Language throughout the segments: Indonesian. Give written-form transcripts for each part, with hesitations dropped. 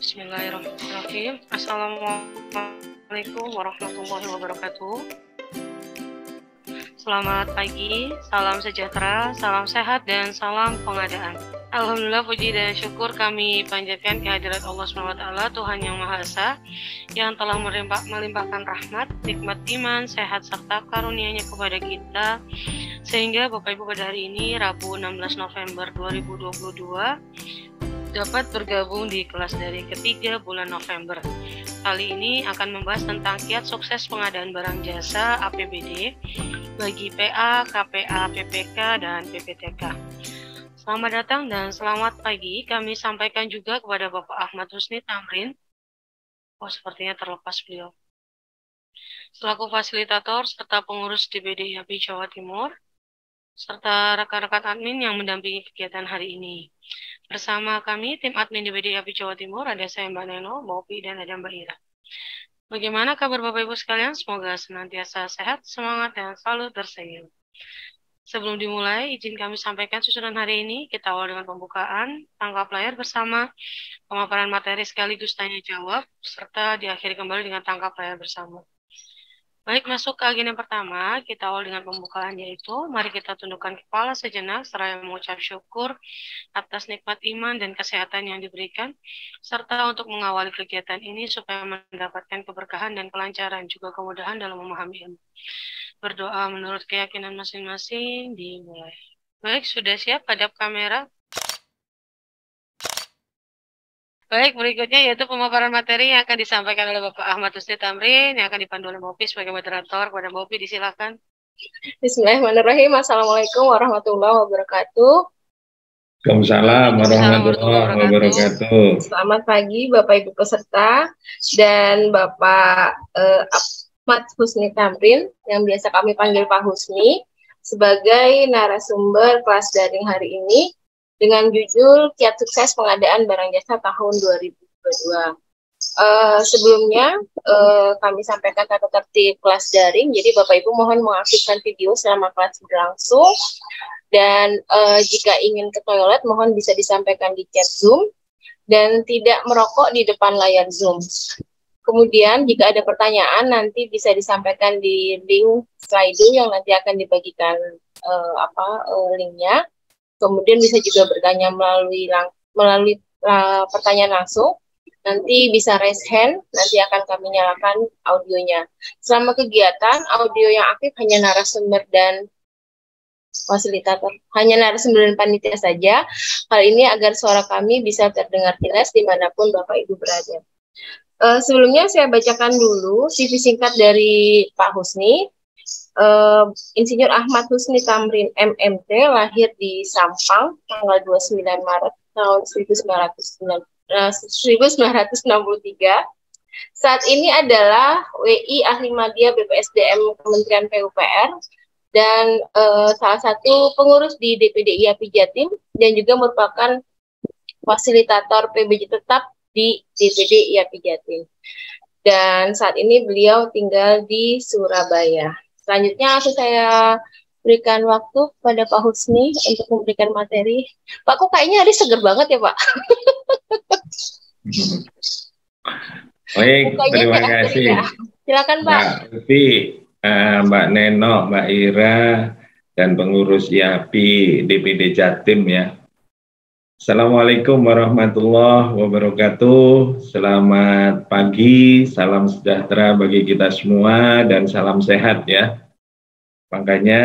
Bismillahirrahmanirrahim. Assalamualaikum warahmatullahi wabarakatuh. Selamat pagi, salam sejahtera, salam sehat, dan salam pengadaan. Alhamdulillah, puji dan syukur kami panjatkan kehadirat Allah SWT, Tuhan Yang Maha Esa, yang telah melimpahkan rahmat, nikmat iman, sehat, serta karunia-Nya kepada kita, sehingga Bapak Ibu pada hari ini, Rabu 16 November 2022, dapat bergabung di kelas dari ketiga bulan November. Kali ini akan membahas tentang kiat sukses pengadaan barang jasa APBD bagi PA, KPA, PPK, dan PPTK. Selamat datang dan selamat pagi. Kami sampaikan juga kepada Bapak Ahmad Husni Tamrin. Oh, sepertinya terlepas beliau. Selaku fasilitator serta pengurus DPD IAPI Jawa Timur, serta rekan-rekan admin yang mendampingi kegiatan hari ini. Bersama kami, tim admin DPD IAPI Jawa Timur, ada saya Mbak Neno, Mbak Opi, dan ada Mbak Ira. Bagaimana kabar Bapak Ibu sekalian? Semoga senantiasa sehat, semangat, dan selalu tersenyum. Sebelum dimulai, izin kami sampaikan susunan hari ini. Kita awal dengan pembukaan, tangkap layar bersama, pemaparan materi sekaligus tanya-jawab, serta diakhiri kembali dengan tangkap layar bersama. Baik, masuk ke agenda pertama, kita awal dengan pembukaan, yaitu mari kita tundukkan kepala sejenak seraya mengucap syukur atas nikmat iman dan kesehatan yang diberikan, serta untuk mengawali kegiatan ini supaya mendapatkan keberkahan dan kelancaran, juga kemudahan dalam memahami ilmu. Berdoa menurut keyakinan masing-masing, dimulai. Baik, sudah siap hadap kamera? Baik, berikutnya yaitu pemaparan materi yang akan disampaikan oleh Bapak Ahmad Husni Tamrin, yang akan dipandu oleh Mbak Opi sebagai moderator. Kepada Mbak Opi, disilakan. Bismillahirrahmanirrahim. Assalamualaikum warahmatullahi wabarakatuh. Waalaikumsalam warahmatullahi wabarakatuh. Selamat pagi Bapak Ibu peserta dan Bapak Ahmad Husni Tamrin, yang biasa kami panggil Pak Husni, sebagai narasumber kelas daring hari ini dengan judul Kiat Sukses Pengadaan Barang Jasa tahun 2022. Sebelumnya kami sampaikan tata tertib kelas daring, jadi Bapak Ibu mohon mengaktifkan video selama kelas berlangsung, dan jika ingin ke toilet mohon bisa disampaikan di chat Zoom dan tidak merokok di depan layar Zoom. Kemudian jika ada pertanyaan nanti bisa disampaikan di link Slido yang nanti akan dibagikan linknya. Kemudian bisa juga bertanya melalui pertanyaan langsung. Nanti bisa raise hand, nanti akan kami nyalakan audionya. Selama kegiatan, audio yang aktif hanya narasumber dan fasilitator, hanya narasumber dan panitia saja. Hal ini agar suara kami bisa terdengar jelas dimanapun Bapak Ibu berada. Sebelumnya saya bacakan dulu CV singkat dari Pak Husni. Insinyur Ahmad Husni Tamrin MMT, lahir di Sampang tanggal 29 Maret tahun 1963. Saat ini adalah WI Ahli Madya BPSDM Kementerian PUPR dan salah satu pengurus di DPD IAPI Jatim dan juga merupakan fasilitator PBJ tetap di DPD IAPI Jatim. Dan saat ini beliau tinggal di Surabaya. Selanjutnya saya berikan waktu pada Pak Husni untuk memberikan materi. Pak, kok kayaknya hari seger banget ya Pak? Baik, terima kasih. Ya. Silakan Pak. Mbak Neno, Mbak Ira, dan pengurus IAPI DPD Jatim ya. Assalamualaikum warahmatullahi wabarakatuh. Selamat pagi, salam sejahtera bagi kita semua dan salam sehat ya. Makanya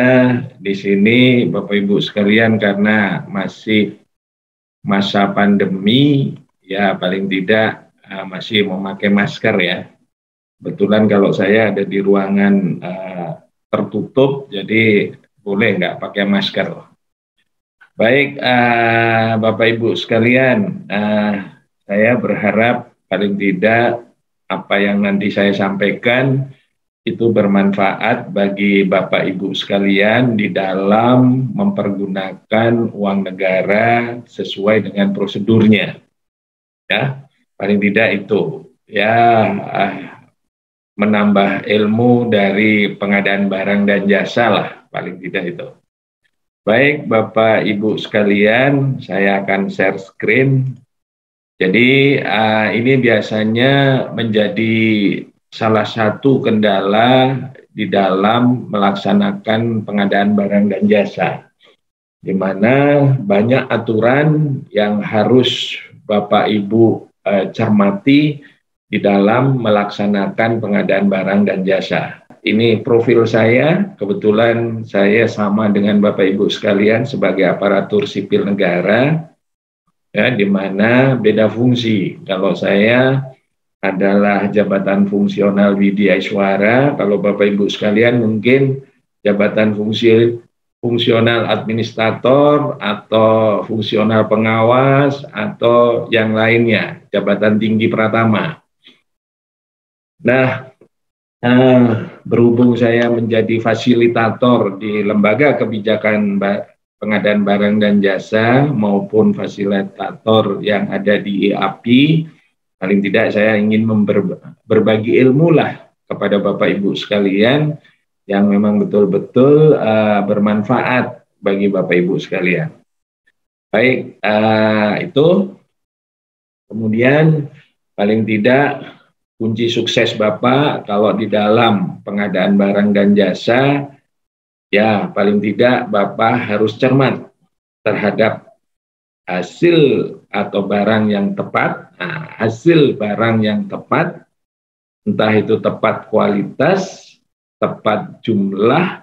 di sini Bapak Ibu sekalian, karena masih masa pandemi ya, paling tidak masih memakai masker ya. Kebetulan kalau saya ada di ruangan tertutup, jadi boleh nggak pakai masker. Baik, Bapak Ibu sekalian, saya berharap paling tidak apa yang nanti saya sampaikan itu bermanfaat bagi Bapak Ibu sekalian di dalam mempergunakan uang negara sesuai dengan prosedurnya. Ya, paling tidak itu ya, menambah ilmu dari pengadaan barang dan jasa lah, paling tidak itu. Baik Bapak Ibu sekalian, saya akan share screen Jadi ini biasanya menjadi salah satu kendala di dalam melaksanakan pengadaan barang dan jasa, di mana banyak aturan yang harus Bapak Ibu cermati di dalam melaksanakan pengadaan barang dan jasa. Ini profil saya, kebetulan saya sama dengan Bapak Ibu sekalian sebagai aparatur sipil negara, ya, di mana beda fungsi. Kalau saya adalah jabatan fungsional Widya Iswara, kalau Bapak Ibu sekalian mungkin jabatan fungsional administrator atau fungsional pengawas atau yang lainnya, jabatan tinggi pratama. Nah, berhubung saya menjadi fasilitator di lembaga kebijakan pengadaan barang dan jasa maupun fasilitator yang ada di IAPI, paling tidak saya ingin berbagi ilmu lah kepada Bapak Ibu sekalian yang memang betul-betul bermanfaat bagi Bapak Ibu sekalian. Baik, itu kemudian paling tidak kunci sukses Bapak kalau di dalam pengadaan barang dan jasa, ya paling tidak Bapak harus cermat terhadap hasil atau barang yang tepat. Nah, hasil barang yang tepat, entah itu tepat kualitas, tepat jumlah,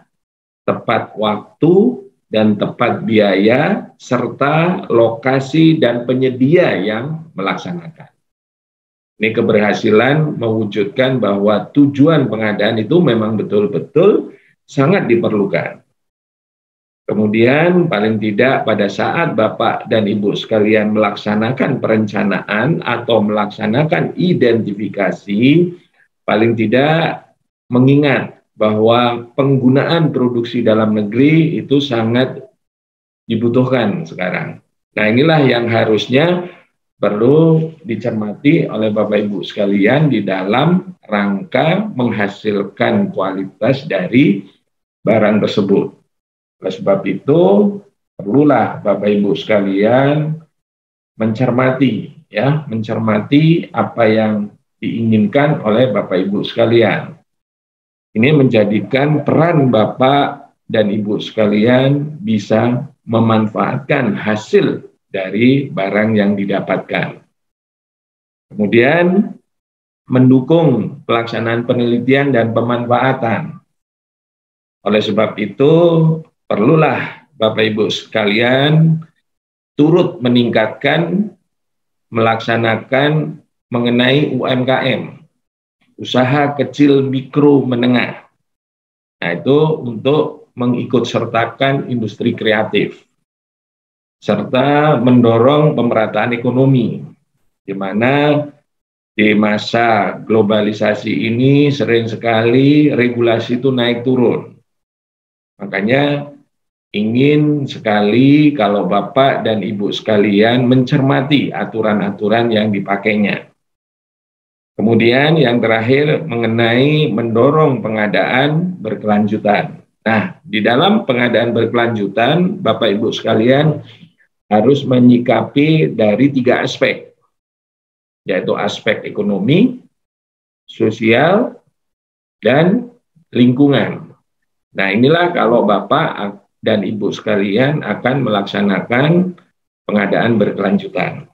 tepat waktu, dan tepat biaya, serta lokasi dan penyedia yang melaksanakan. Ini keberhasilan mewujudkan bahwa tujuan pengadaan itu memang betul-betul sangat diperlukan. Kemudian paling tidak pada saat Bapak dan Ibu sekalian melaksanakan perencanaan atau melaksanakan identifikasi, paling tidak mengingat bahwa penggunaan produksi dalam negeri itu sangat dibutuhkan sekarang. Nah, inilah yang harusnya perlu dicermati oleh Bapak Ibu sekalian di dalam rangka menghasilkan kualitas dari barang tersebut. Oleh sebab itu, perlulah Bapak Ibu sekalian mencermati apa yang diinginkan oleh Bapak Ibu sekalian. Ini menjadikan peran Bapak dan Ibu sekalian bisa memanfaatkan hasil dari barang yang didapatkan. Kemudian mendukung pelaksanaan penelitian dan pemanfaatan. Oleh sebab itu, perlulah Bapak Ibu sekalian turut meningkatkan, melaksanakan mengenai UMKM, usaha kecil mikro menengah. Nah, itu untuk mengikutsertakan industri kreatif, serta mendorong pemerataan ekonomi, di mana di masa globalisasi ini sering sekali regulasi itu naik turun. Makanya ingin sekali kalau Bapak dan Ibu sekalian mencermati aturan-aturan yang dipakainya. Kemudian yang terakhir mengenai mendorong pengadaan berkelanjutan. Nah, di dalam pengadaan berkelanjutan, Bapak Ibu sekalian harus menyikapi dari 3 aspek, yaitu aspek ekonomi, sosial, dan lingkungan. Nah, inilah kalau Bapak dan Ibu sekalian akan melaksanakan pengadaan berkelanjutan.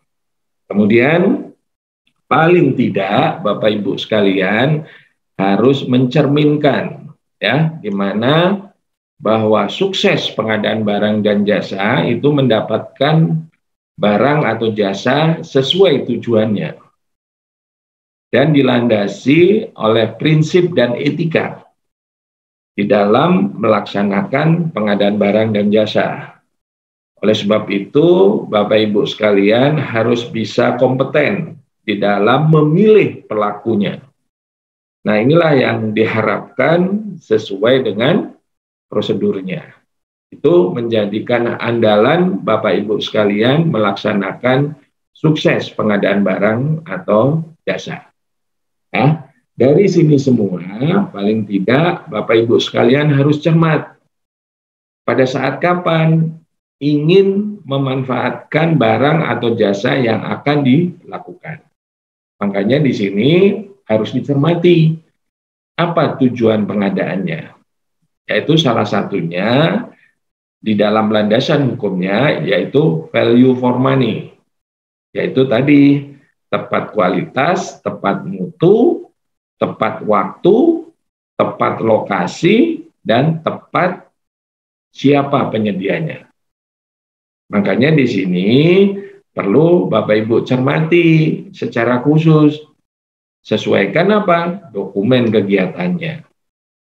Kemudian, paling tidak Bapak Ibu sekalian harus mencerminkan, di mana bahwa sukses pengadaan barang dan jasa itu mendapatkan barang atau jasa sesuai tujuannya dan dilandasi oleh prinsip dan etika di dalam melaksanakan pengadaan barang dan jasa. Oleh sebab itu, Bapak Ibu sekalian harus bisa kompeten di dalam memilih pelakunya. Nah, inilah yang diharapkan sesuai dengan prosedurnya. Itu menjadikan andalan Bapak Ibu sekalian melaksanakan sukses pengadaan barang atau jasa. Nah, dari sini semua, paling tidak Bapak Ibu sekalian harus cermat. Pada saat kapan ingin memanfaatkan barang atau jasa yang akan dilakukan. Makanya di sini harus dicermati apa tujuan pengadaannya. Yaitu salah satunya di dalam landasan hukumnya yaitu value for money. Yaitu tadi tepat kualitas, tepat mutu, tepat waktu, tepat lokasi, dan tepat siapa penyedianya. Makanya di sini perlu Bapak Ibu cermati secara khusus. Sesuaikan apa? Dokumen kegiatannya.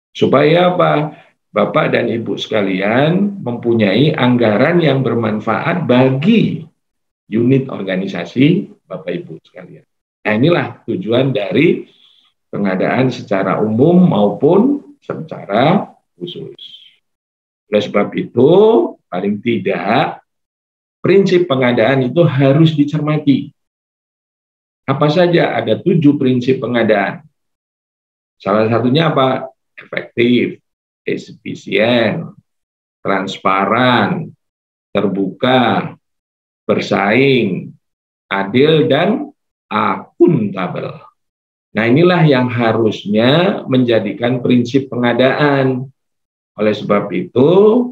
Supaya apa? Bapak dan Ibu sekalian mempunyai anggaran yang bermanfaat bagi unit organisasi Bapak Ibu sekalian. Nah, inilah tujuan dari pengadaan secara umum maupun secara khusus. Oleh sebab itu, paling tidak prinsip pengadaan itu harus dicermati. Apa saja? Ada 7 prinsip pengadaan. Salah satunya apa? Efektif, efisien, transparan, terbuka, bersaing, adil, dan akuntabel. Nah, inilah yang harusnya menjadikan prinsip pengadaan. Oleh sebab itu,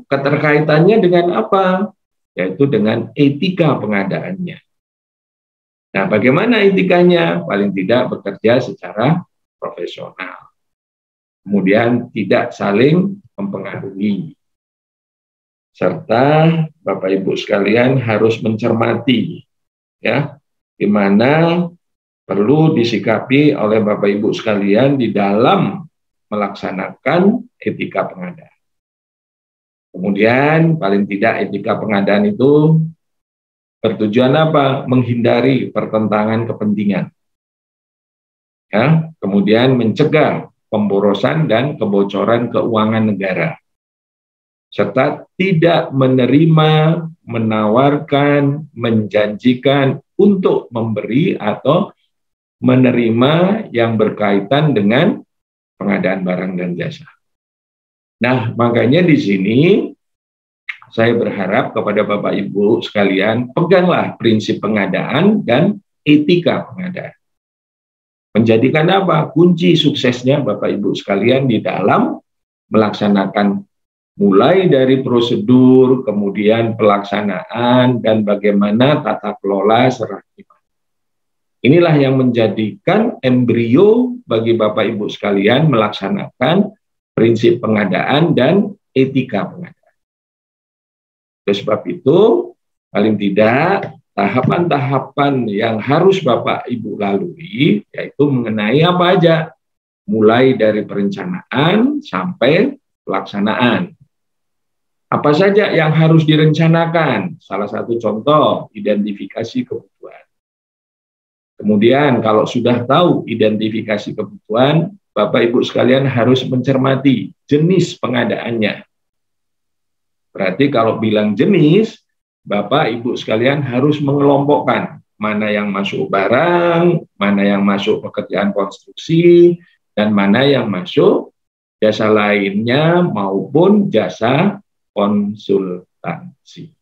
keterkaitannya dengan apa? Yaitu dengan etika pengadaannya. Nah, bagaimana etikanya? Paling tidak bekerja secara profesional. Kemudian tidak saling mempengaruhi. Serta Bapak Ibu sekalian harus mencermati ya, di mana perlu disikapi oleh Bapak Ibu sekalian di dalam melaksanakan etika pengadaan. Kemudian paling tidak etika pengadaan itu bertujuan apa? Menghindari pertentangan kepentingan. Ya, kemudian mencegah pemborosan dan kebocoran keuangan negara. Serta tidak menerima, menawarkan, menjanjikan untuk memberi atau menerima yang berkaitan dengan pengadaan barang dan jasa. Nah, makanya di sini saya berharap kepada Bapak Ibu sekalian, peganglah prinsip pengadaan dan etika pengadaan. Menjadikan apa? Kunci suksesnya Bapak Ibu sekalian di dalam melaksanakan mulai dari prosedur, kemudian pelaksanaan, dan bagaimana tata kelola serah terima. Inilah yang menjadikan embrio bagi Bapak Ibu sekalian melaksanakan prinsip pengadaan dan etika pengadaan. Oleh sebab itu, paling tidak tahapan-tahapan yang harus Bapak Ibu lalui, yaitu mengenai apa aja, mulai dari perencanaan sampai pelaksanaan. Apa saja yang harus direncanakan? Salah satu contoh, identifikasi kebutuhan. Kemudian kalau sudah tahu identifikasi kebutuhan, Bapak Ibu sekalian harus mencermati jenis pengadaannya. Berarti kalau bilang jenis, Bapak Ibu sekalian harus mengelompokkan mana yang masuk barang, mana yang masuk pekerjaan konstruksi, dan mana yang masuk jasa lainnya maupun jasa konsultansi.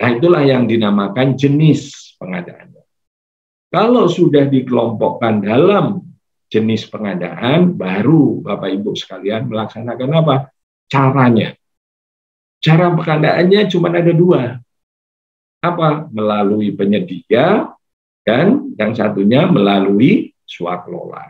Nah, itulah yang dinamakan jenis pengadaannya. Kalau sudah dikelompokkan dalam jenis pengadaan, baru Bapak Ibu sekalian melaksanakan apa? Caranya. Cara pengadaannya cuma ada 2. Apa? Melalui penyedia dan yang satunya melalui swakelola.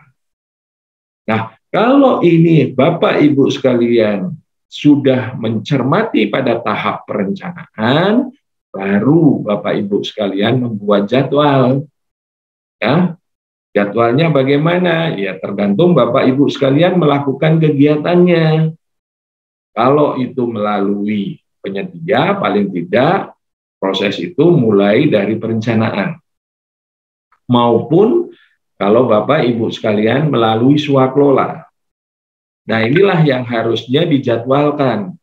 Nah, kalau ini Bapak Ibu sekalian sudah mencermati pada tahap perencanaan, baru Bapak Ibu sekalian membuat jadwal. Ya, jadwalnya bagaimana? Ya, tergantung Bapak Ibu sekalian melakukan kegiatannya. Kalau itu melalui penyedia, paling tidak proses itu mulai dari perencanaan. Maupun kalau Bapak Ibu sekalian melalui swakelola. Nah, inilah yang harusnya dijadwalkan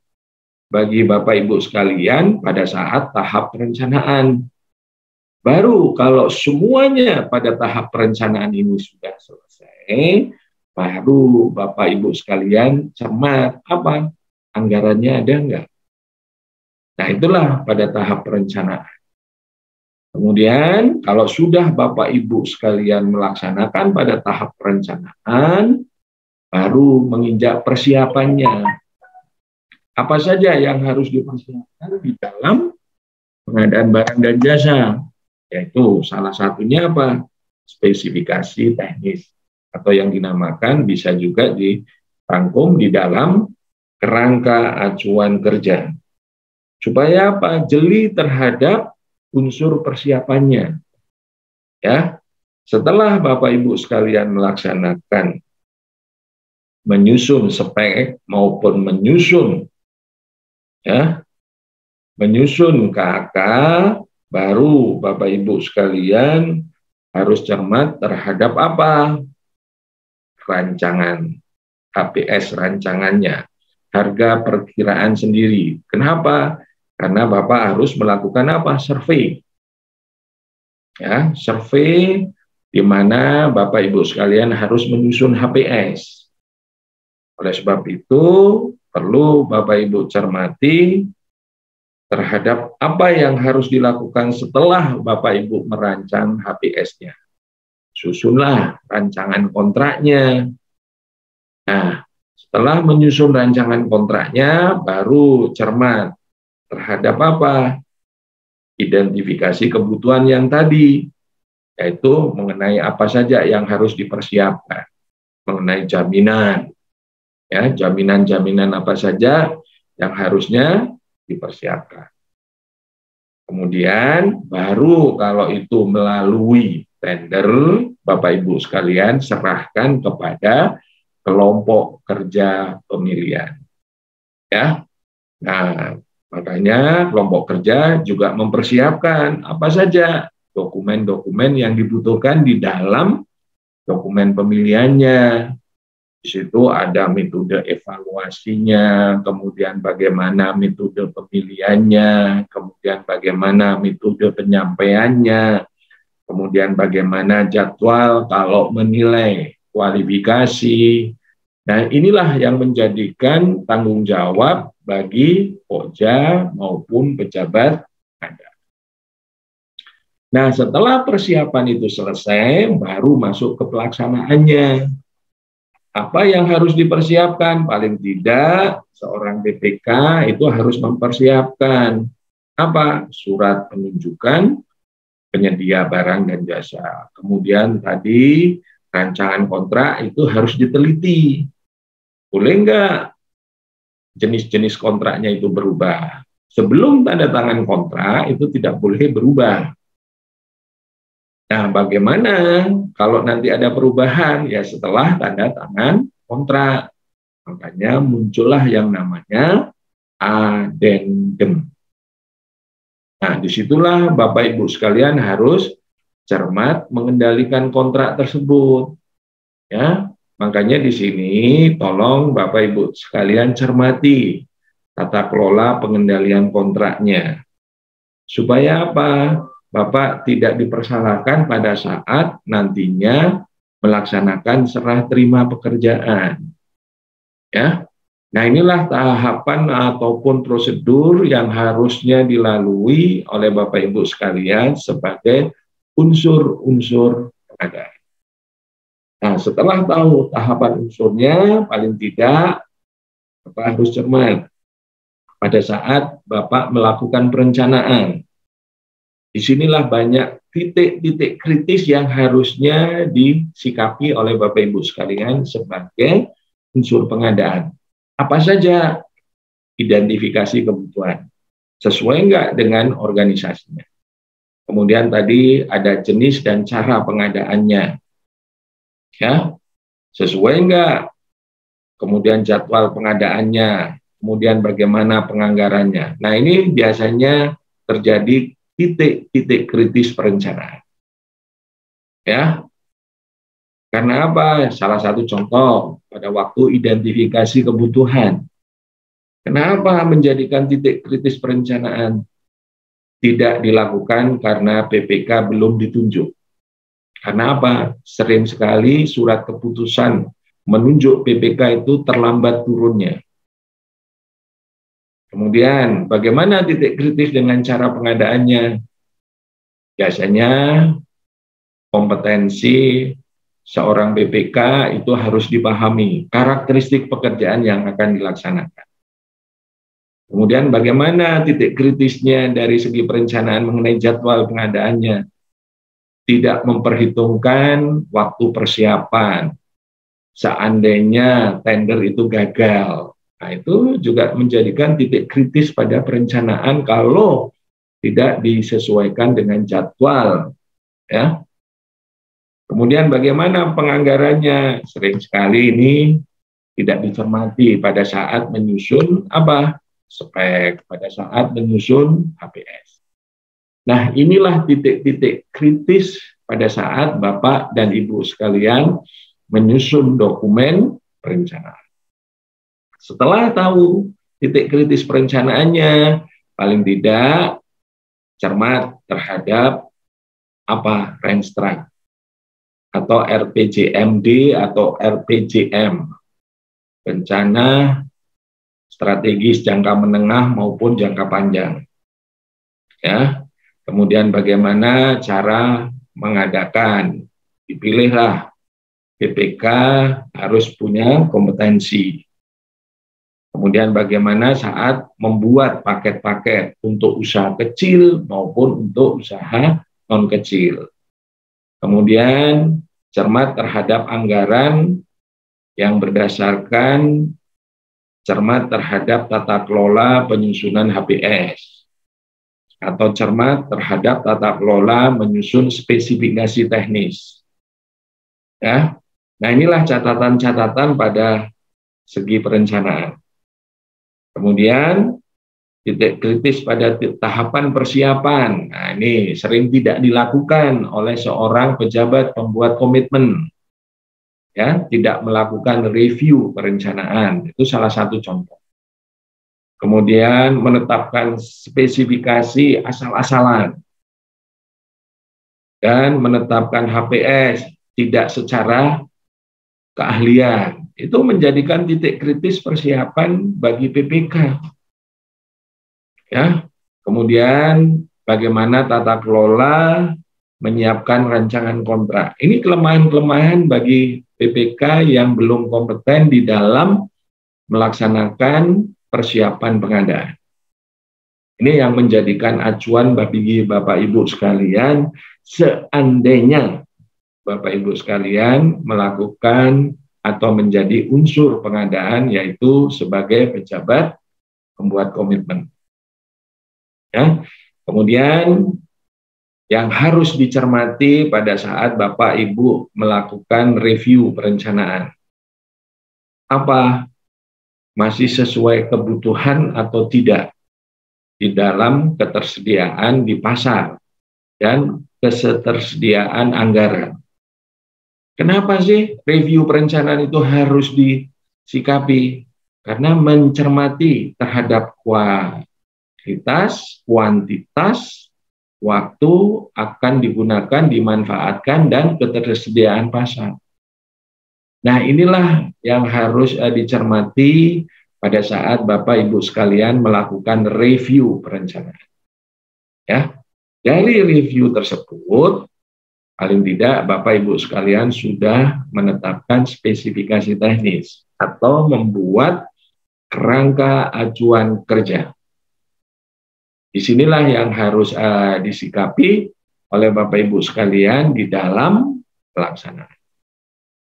bagi Bapak Ibu sekalian pada saat tahap perencanaan. Baru kalau semuanya pada tahap perencanaan ini sudah selesai, baru Bapak Ibu sekalian cermat apa? Anggarannya ada enggak? Nah, itulah pada tahap perencanaan. Kemudian, kalau sudah Bapak Ibu sekalian melaksanakan pada tahap perencanaan, baru menginjak persiapannya. Apa saja yang harus dipersiapkan di dalam pengadaan barang dan jasa? Yaitu salah satunya apa? Spesifikasi teknis, atau yang dinamakan bisa juga dirangkum di dalam kerangka acuan kerja. Supaya apa? Jeli terhadap unsur persiapannya. Ya. Setelah Bapak Ibu sekalian melaksanakan menyusun spek maupun menyusun KK, baru Bapak Ibu sekalian harus cermat terhadap apa? Rancangan HPS, rancangannya, harga perkiraan sendiri. Kenapa? Karena Bapak harus melakukan apa? Survei. Ya, survei di mana Bapak Ibu sekalian harus menyusun HPS. Oleh sebab itu, perlu Bapak Ibu cermati terhadap apa yang harus dilakukan setelah Bapak Ibu merancang HPS-nya. Susunlah rancangan kontraknya. Nah, setelah menyusun rancangan kontraknya, baru cermat terhadap apa? Identifikasi kebutuhan yang tadi, yaitu mengenai apa saja yang harus dipersiapkan, mengenai jaminan, ya, jaminan-jaminan apa saja yang harusnya dipersiapkan. Kemudian baru kalau itu melalui tender, Bapak Ibu sekalian serahkan kepada kelompok kerja pemilihan. Ya. Nah, makanya kelompok kerja juga mempersiapkan apa saja dokumen-dokumen yang dibutuhkan di dalam dokumen pemilihannya. Di situ ada metode evaluasinya, kemudian bagaimana metode pemilihannya, kemudian bagaimana metode penyampaiannya, kemudian bagaimana jadwal kalau menilai kualifikasi. Nah, inilah yang menjadikan tanggung jawab bagi Pokja maupun pejabat ada. Nah, setelah persiapan itu selesai, baru masuk ke pelaksanaannya. Apa yang harus dipersiapkan? Paling tidak, seorang BPK itu harus mempersiapkan apa? Surat penunjukan penyedia barang dan jasa. Kemudian tadi rancangan kontrak itu harus diteliti. Boleh enggak jenis-jenis kontraknya itu berubah? Sebelum tanda tangan kontrak itu tidak boleh berubah. Nah, bagaimana kalau nanti ada perubahan? Ya setelah tanda tangan kontrak. Makanya muncullah yang namanya adendum. Nah, disitulah Bapak Ibu sekalian harus cermat mengendalikan kontrak tersebut. Ya, makanya di sini tolong Bapak Ibu sekalian cermati tata kelola pengendalian kontraknya. Supaya apa? Bapak tidak dipersalahkan pada saat nantinya melaksanakan serah terima pekerjaan. Ya. Nah, inilah tahapan ataupun prosedur yang harusnya dilalui oleh Bapak Ibu sekalian sebagai unsur-unsur pengadaan. Nah, setelah tahu tahapan unsurnya, paling tidak Bapak harus cermat pada saat Bapak melakukan perencanaan. Disinilah banyak titik-titik kritis yang harusnya disikapi oleh Bapak Ibu sekalian sebagai unsur pengadaan. Apa saja? Identifikasi kebutuhan. Sesuai enggak dengan organisasinya? Kemudian tadi ada jenis dan cara pengadaannya. Ya, sesuai enggak? Kemudian jadwal pengadaannya. Kemudian bagaimana penganggarannya. Nah, ini biasanya terjadi titik-titik kritis perencanaan. Ya. Karena apa? Salah satu contoh pada waktu identifikasi kebutuhan. Kenapa menjadikan titik kritis perencanaan? Tidak dilakukan karena PPK belum ditunjuk. Karena apa? Sering sekali surat keputusan menunjuk PPK itu terlambat turunnya. Kemudian bagaimana titik kritis dengan cara pengadaannya? Biasanya kompetensi seorang BPK itu harus dipahami, karakteristik pekerjaan yang akan dilaksanakan. Kemudian bagaimana titik kritisnya dari segi perencanaan mengenai jadwal pengadaannya? Tidak memperhitungkan waktu persiapan. Seandainya tender itu gagal, nah itu juga menjadikan titik kritis pada perencanaan kalau tidak disesuaikan dengan jadwal, ya. Kemudian bagaimana penganggarannya? Sering sekali ini tidak dicermati pada saat menyusun spek, pada saat menyusun HPS. Nah, inilah titik-titik kritis pada saat Bapak dan Ibu sekalian menyusun dokumen perencanaan. Setelah tahu titik kritis perencanaannya, paling tidak cermat terhadap Renstra atau RPJMD atau RPJM, rencana strategis jangka menengah maupun jangka panjang. Ya. Kemudian bagaimana cara mengadakan? Dipilihlah BPK harus punya kompetensi. Kemudian bagaimana saat membuat paket-paket untuk usaha kecil maupun untuk usaha non kecil. Kemudian cermat terhadap anggaran yang berdasarkan cermat terhadap tata kelola penyusunan HPS atau cermat terhadap tata kelola menyusun spesifikasi teknis. Ya. Nah, inilah catatan-catatan pada segi perencanaan. Kemudian titik kritis pada tahapan persiapan. Nah, ini sering tidak dilakukan oleh seorang pejabat pembuat komitmen. Ya, tidak melakukan review perencanaan. Itu salah satu contoh. Kemudian menetapkan spesifikasi asal-asalan dan menetapkan HPS tidak secara keahlian. Itu menjadikan titik kritis persiapan bagi PPK. Ya. Kemudian bagaimana tata kelola menyiapkan rancangan kontrak. Ini kelemahan-kelemahan bagi PPK yang belum kompeten di dalam melaksanakan persiapan pengadaan. Ini yang menjadikan acuan bagi Bapak Ibu sekalian, seandainya Bapak Ibu sekalian melakukan atau menjadi unsur pengadaan, yaitu sebagai pejabat pembuat komitmen. Ya. Kemudian yang harus dicermati pada saat Bapak Ibu melakukan review perencanaan. Masih sesuai kebutuhan atau tidak di dalam ketersediaan di pasar dan ketersediaan anggaran. Kenapa sih review perencanaan itu harus disikapi? Karena mencermati terhadap kualitas, kuantitas, waktu akan digunakan, dimanfaatkan, dan ketersediaan pasar. Nah, inilah yang harus dicermati pada saat Bapak Ibu sekalian melakukan review perencanaan. Ya, dari review tersebut, paling tidak Bapak Ibu sekalian sudah menetapkan spesifikasi teknis atau membuat kerangka acuan kerja. Disinilah yang harus disikapi oleh Bapak Ibu sekalian di dalam pelaksanaan.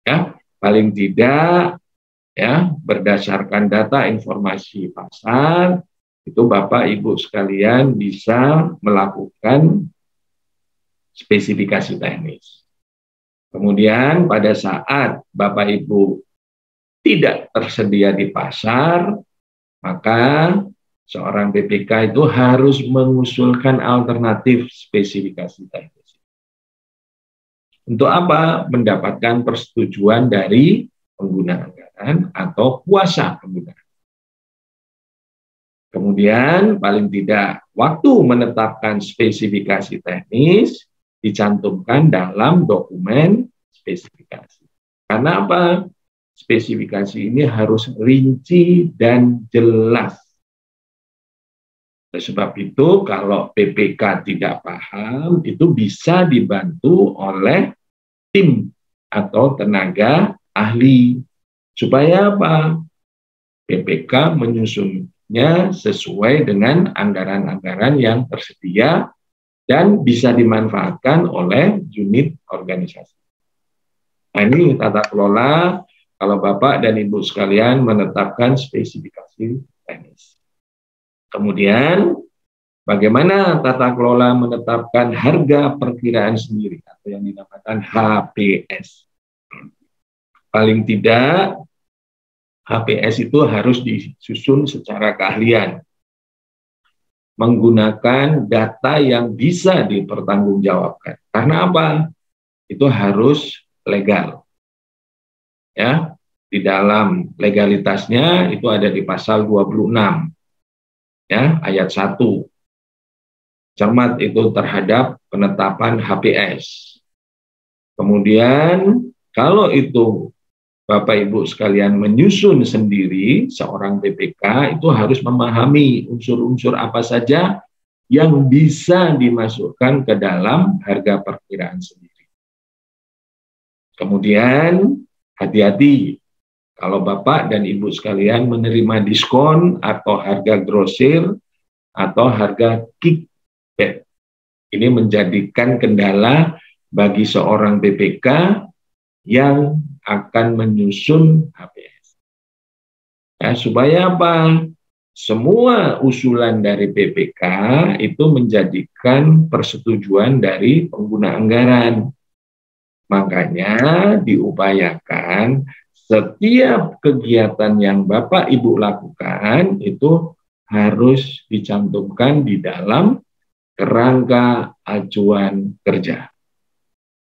Ya. Paling tidak ya berdasarkan data informasi pasar itu Bapak Ibu sekalian bisa melakukan spesifikasi teknis. Kemudian pada saat Bapak Ibu tidak tersedia di pasar, maka seorang BPK itu harus mengusulkan alternatif spesifikasi teknis. Untuk apa? Mendapatkan persetujuan dari pengguna anggaran atau kuasa pengguna. Kemudian paling tidak waktu menetapkan spesifikasi teknis dicantumkan dalam dokumen spesifikasi. Karena apa? Spesifikasi ini harus rinci dan jelas. Oleh sebab itu, kalau PPK tidak paham, itu bisa dibantu oleh tim atau tenaga ahli. Supaya apa? PPK menyusunnya sesuai dengan anggaran-anggaran yang tersedia dan bisa dimanfaatkan oleh unit organisasi. Nah, ini tata kelola kalau Bapak dan Ibu sekalian menetapkan spesifikasi teknis. Kemudian, bagaimana tata kelola menetapkan harga perkiraan sendiri atau yang dinamakan HPS? Paling tidak, HPS itu harus disusun secara keahlian, menggunakan data yang bisa dipertanggungjawabkan. Karena apa? Itu harus legal. Ya, di dalam legalitasnya itu ada di pasal 26 ya, ayat 1. Cermat itu terhadap penetapan HPS. Kemudian kalau itu Bapak Ibu sekalian menyusun sendiri, seorang PPK itu harus memahami unsur-unsur apa saja yang bisa dimasukkan ke dalam harga perkiraan sendiri. Kemudian hati-hati kalau Bapak dan Ibu sekalian menerima diskon atau harga grosir atau harga kickback. Ini menjadikan kendala bagi seorang PPK yang akan menyusun HPS. Ya, supaya apa? Semua usulan dari PPK itu menjadikan persetujuan dari pengguna anggaran. Makanya diupayakan setiap kegiatan yang Bapak Ibu lakukan itu harus dicantumkan di dalam kerangka acuan kerja.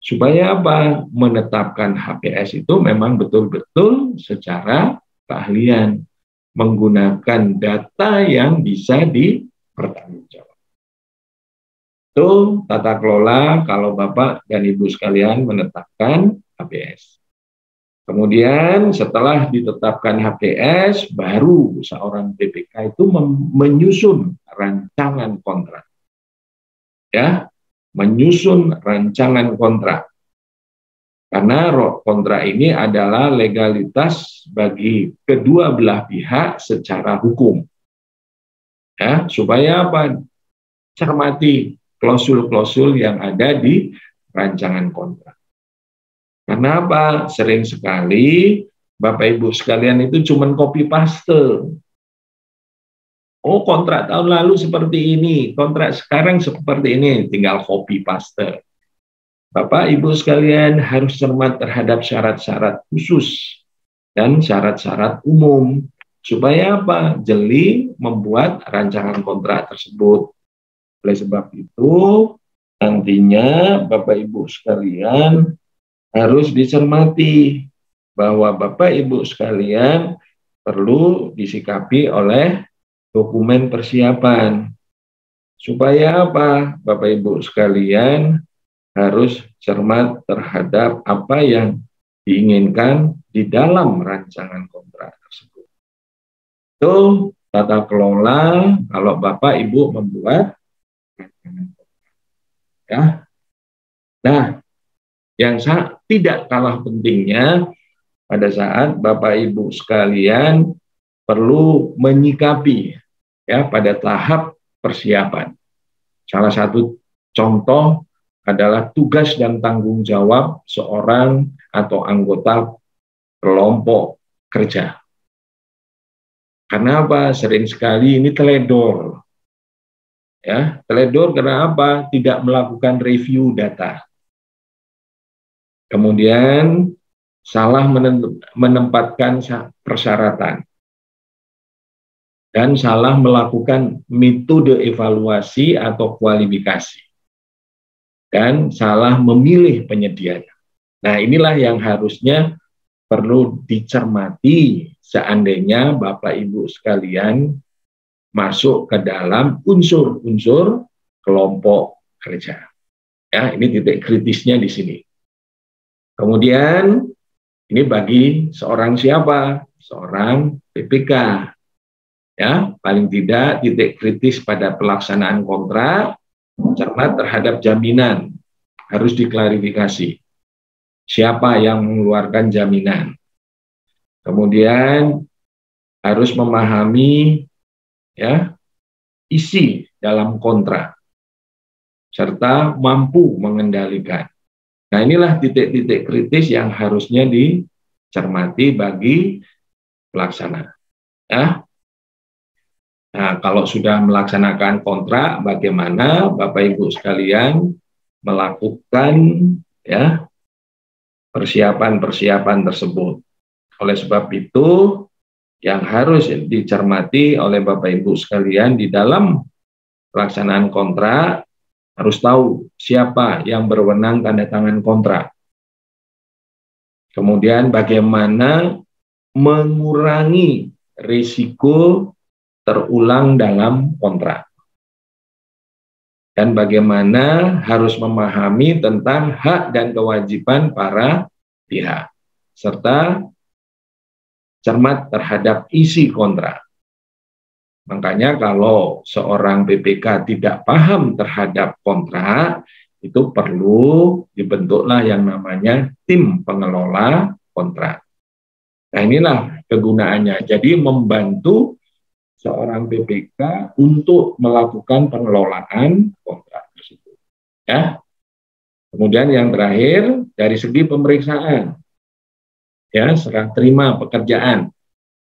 Supaya apa? Menetapkan HPS itu memang betul-betul secara keahlian, menggunakan data yang bisa dipertanggungjawabkan. Itu tata kelola kalau Bapak dan Ibu sekalian menetapkan HPS. Kemudian setelah ditetapkan HPS, baru seorang PPK itu menyusun rancangan kontrak. Ya, menyusun rancangan kontrak. Karena kontrak ini adalah legalitas bagi kedua belah pihak secara hukum. Ya, supaya apa? Cermati klausul-klausul yang ada di rancangan kontrak. Karena apa? Sering sekali Bapak Ibu sekalian itu cuma copy paste. Oh, kontrak tahun lalu seperti ini, kontrak sekarang seperti ini, tinggal copy paste. Bapak Ibu sekalian harus cermat terhadap syarat-syarat khusus dan syarat-syarat umum. Supaya apa? Jeli membuat rancangan kontrak tersebut. Oleh sebab itu, nantinya Bapak Ibu sekalian harus dicermati bahwa Bapak Ibu sekalian perlu disikapi oleh dokumen persiapan. Supaya apa? Bapak Ibu sekalian harus cermat terhadap apa yang diinginkan di dalam rancangan kontrak tersebut. Itu tata kelola kalau Bapak Ibu membuat rancangan kontrak. Ya. Nah, yang tidak kalah pentingnya pada saat Bapak Ibu sekalian perlu menyikapi ya pada tahap persiapan. Salah satu contoh adalah tugas dan tanggung jawab seorang atau anggota kelompok kerja. Karena apa? Sering sekali ini teledor. Ya, teledor karena apa? Tidak melakukan review data. Kemudian salah menempatkan persyaratan. Dan salah melakukan metode evaluasi atau kualifikasi. Dan salah memilih penyedianya. Nah, inilah yang harusnya perlu dicermati seandainya Bapak Ibu sekalian masuk ke dalam unsur-unsur kelompok kerja. Ya, ini titik kritisnya di sini. Kemudian ini bagi seorang siapa? Seorang PPK. Ya, paling tidak titik kritis pada pelaksanaan kontrak, cermat terhadap jaminan, harus diklarifikasi. Siapa yang mengeluarkan jaminan? Kemudian harus memahami ya isi dalam kontrak serta mampu mengendalikan. Nah, inilah titik-titik kritis yang harusnya dicermati bagi pelaksana. Ya. Nah, kalau sudah melaksanakan kontrak, bagaimana Bapak Ibu sekalian melakukan ya persiapan-persiapan tersebut. Oleh sebab itu, yang harus dicermati oleh Bapak Ibu sekalian di dalam pelaksanaan kontrak, harus tahu siapa yang berwenang tanda tangan kontrak. Kemudian bagaimana mengurangi risiko terulang dalam kontrak. Dan bagaimana harus memahami tentang hak dan kewajiban para pihak, serta cermat terhadap isi kontrak. Makanya kalau seorang PPK tidak paham terhadap kontrak, itu perlu dibentuklah yang namanya tim pengelola kontrak. Nah, inilah kegunaannya. Jadi membantu seorang PPK untuk melakukan pengelolaan kontrak tersebut. Ya. Kemudian yang terakhir dari segi pemeriksaan, ya serah terima pekerjaan.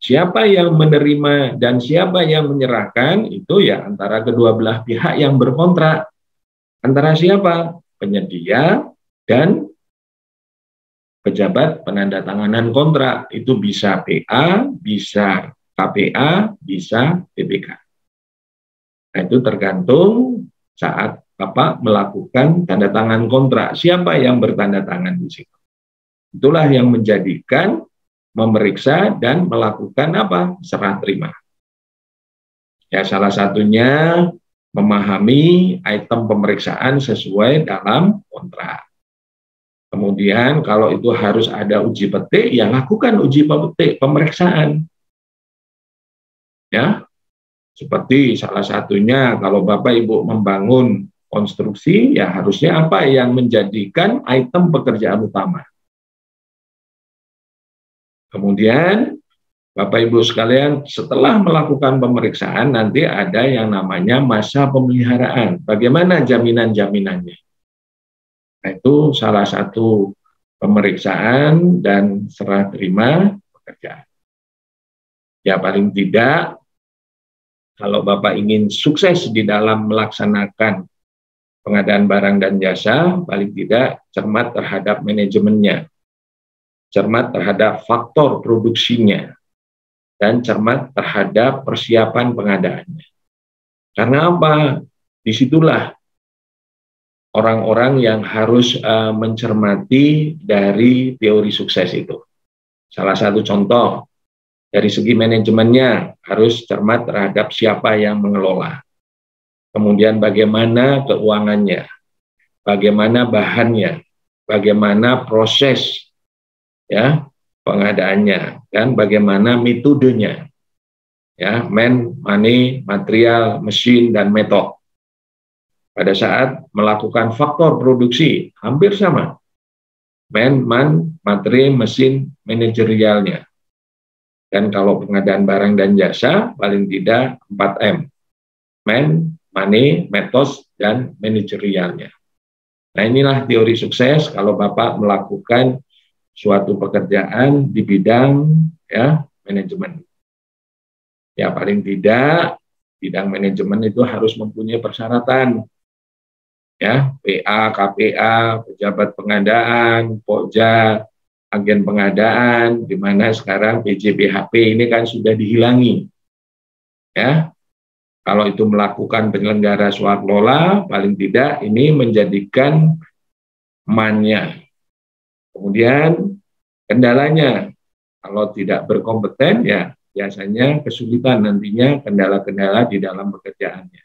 Siapa yang menerima dan siapa yang menyerahkan itu ya antara kedua belah pihak yang berkontrak. Antara siapa? Penyedia dan pejabat penandatanganan kontrak. Itu bisa PA, bisa KPA, bisa PPK. Nah, itu tergantung saat Bapak melakukan tanda tangan kontrak. Siapa yang bertanda tangan di situ? Itulah yang menjadikan memeriksa dan melakukan apa? Serah terima. Ya, salah satunya memahami item pemeriksaan sesuai dalam kontrak. Kemudian kalau itu harus ada uji petik, ya lakukan uji petik pemeriksaan. Ya, seperti salah satunya kalau Bapak Ibu membangun konstruksi, ya harusnya apa yang menjadikan item pekerjaan utama. Kemudian Bapak Ibu sekalian setelah melakukan pemeriksaan nanti ada yang namanya masa pemeliharaan. Bagaimana jaminan-jaminannya? Nah, itu salah satu pemeriksaan dan serah terima pekerjaan. Ya paling tidak kalau Bapak ingin sukses di dalam melaksanakan pengadaan barang dan jasa, paling tidak cermat terhadap manajemennya, cermat terhadap faktor produksinya, dan cermat terhadap persiapan pengadaannya. Karena apa? Disitulah orang-orang yang harus mencermati dari teori sukses itu. Salah satu contoh, dari segi manajemennya harus cermat terhadap siapa yang mengelola. Kemudian bagaimana keuangannya, bagaimana bahannya, bagaimana proses ya pengadaannya, dan bagaimana metodenya, ya man, money, material, mesin, dan metode. Pada saat melakukan faktor produksi hampir sama, man, materi, mesin, manajerialnya. Dan kalau pengadaan barang dan jasa paling tidak 4M, man, money, metode, dan manajerialnya. Nah, inilah teori sukses kalau Bapak melakukan suatu pekerjaan di bidang ya manajemen. Ya paling tidak bidang manajemen itu harus mempunyai persyaratan. Ya, PA, KPA, pejabat pengadaan, Pokja, agen pengadaan, di mana sekarang PJPHP ini kan sudah dihilangi. Ya. Kalau itu melakukan penyelenggara swaslola, paling tidak ini menjadikan mannya. Kemudian kendalanya, kalau tidak berkompeten ya biasanya kesulitan nantinya kendala-kendala di dalam pekerjaannya.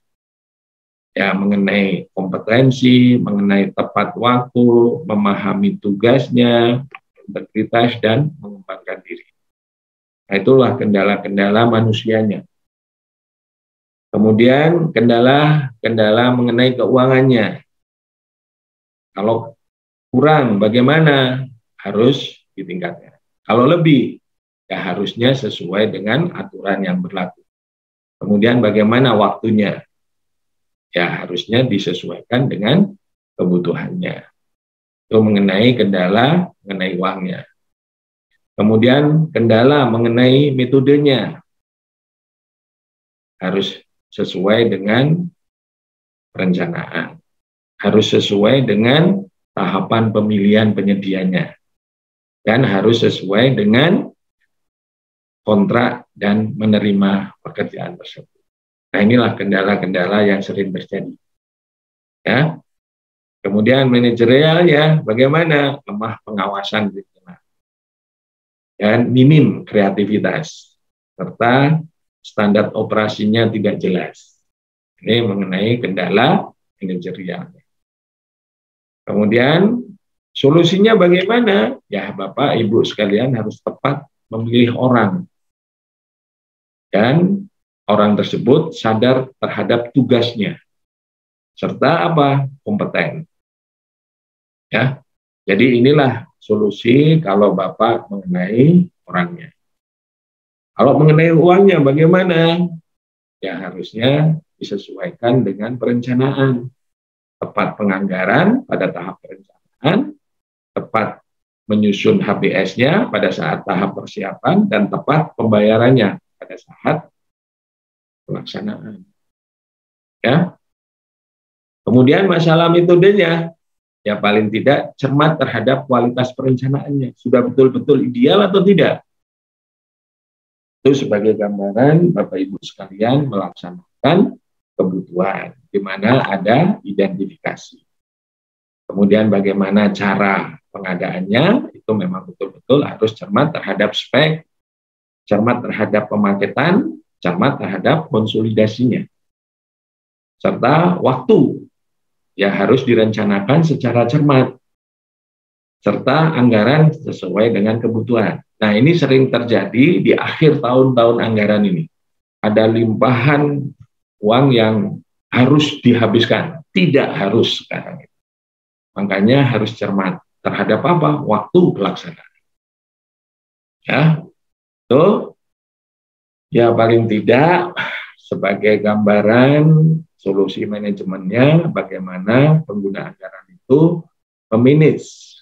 Ya, mengenai kompetensi, mengenai tepat waktu, memahami tugasnya, integritas, dan mengembangkan diri. Nah, itulah kendala-kendala manusianya. Kemudian kendala mengenai keuangannya. Kalau kurang bagaimana? Harus ditingkatkan. Kalau lebih, ya harusnya sesuai dengan aturan yang berlaku. Kemudian bagaimana waktunya? Ya harusnya disesuaikan dengan kebutuhannya. Itu mengenai kendala mengenai uangnya. Kemudian kendala mengenai metodenya. Harus sesuai dengan perencanaan. Harus sesuai dengan tahapan pemilihan penyedianya. Dan harus sesuai dengan kontrak dan menerima pekerjaan tersebut. Nah, inilah kendala-kendala yang sering terjadi. Ya. Kemudian manajerial ya, bagaimana? Lemah pengawasan dan minim kreativitas serta standar operasinya tidak jelas. Ini mengenai kendala manajerial. Kemudian solusinya bagaimana? Ya, Bapak Ibu sekalian harus tepat memilih orang. Dan orang tersebut sadar terhadap tugasnya. Serta apa? Kompeten. Ya. Jadi inilah solusi kalau Bapak mengenai orangnya. Kalau mengenai uangnya bagaimana? Ya harusnya disesuaikan dengan perencanaan. Tepat penganggaran pada tahap perencanaan, tepat menyusun HBS-nya pada saat tahap persiapan, dan tepat pembayarannya pada saat pelaksanaan. Ya. Kemudian masalah metodenya, ya paling tidak cermat terhadap kualitas perencanaannya. Sudah betul-betul ideal atau tidak? Itu sebagai gambaran Bapak Ibu sekalian melaksanakan kebutuhan, di mana ada identifikasi. Kemudian bagaimana cara pengadaannya, itu memang betul-betul harus cermat terhadap spek, cermat terhadap pemaketan, cermat terhadap konsolidasinya. Serta waktu, ya harus direncanakan secara cermat. Serta anggaran sesuai dengan kebutuhan. Nah, ini sering terjadi di akhir tahun-tahun anggaran ini. Ada limpahan uang yang harus dihabiskan. Tidak harus sekarang. Makanya harus cermat terhadap apa? Waktu pelaksanaan. Ya, itu ya paling tidak sebagai gambaran solusi manajemennya bagaimana pengguna anggaran itu memanage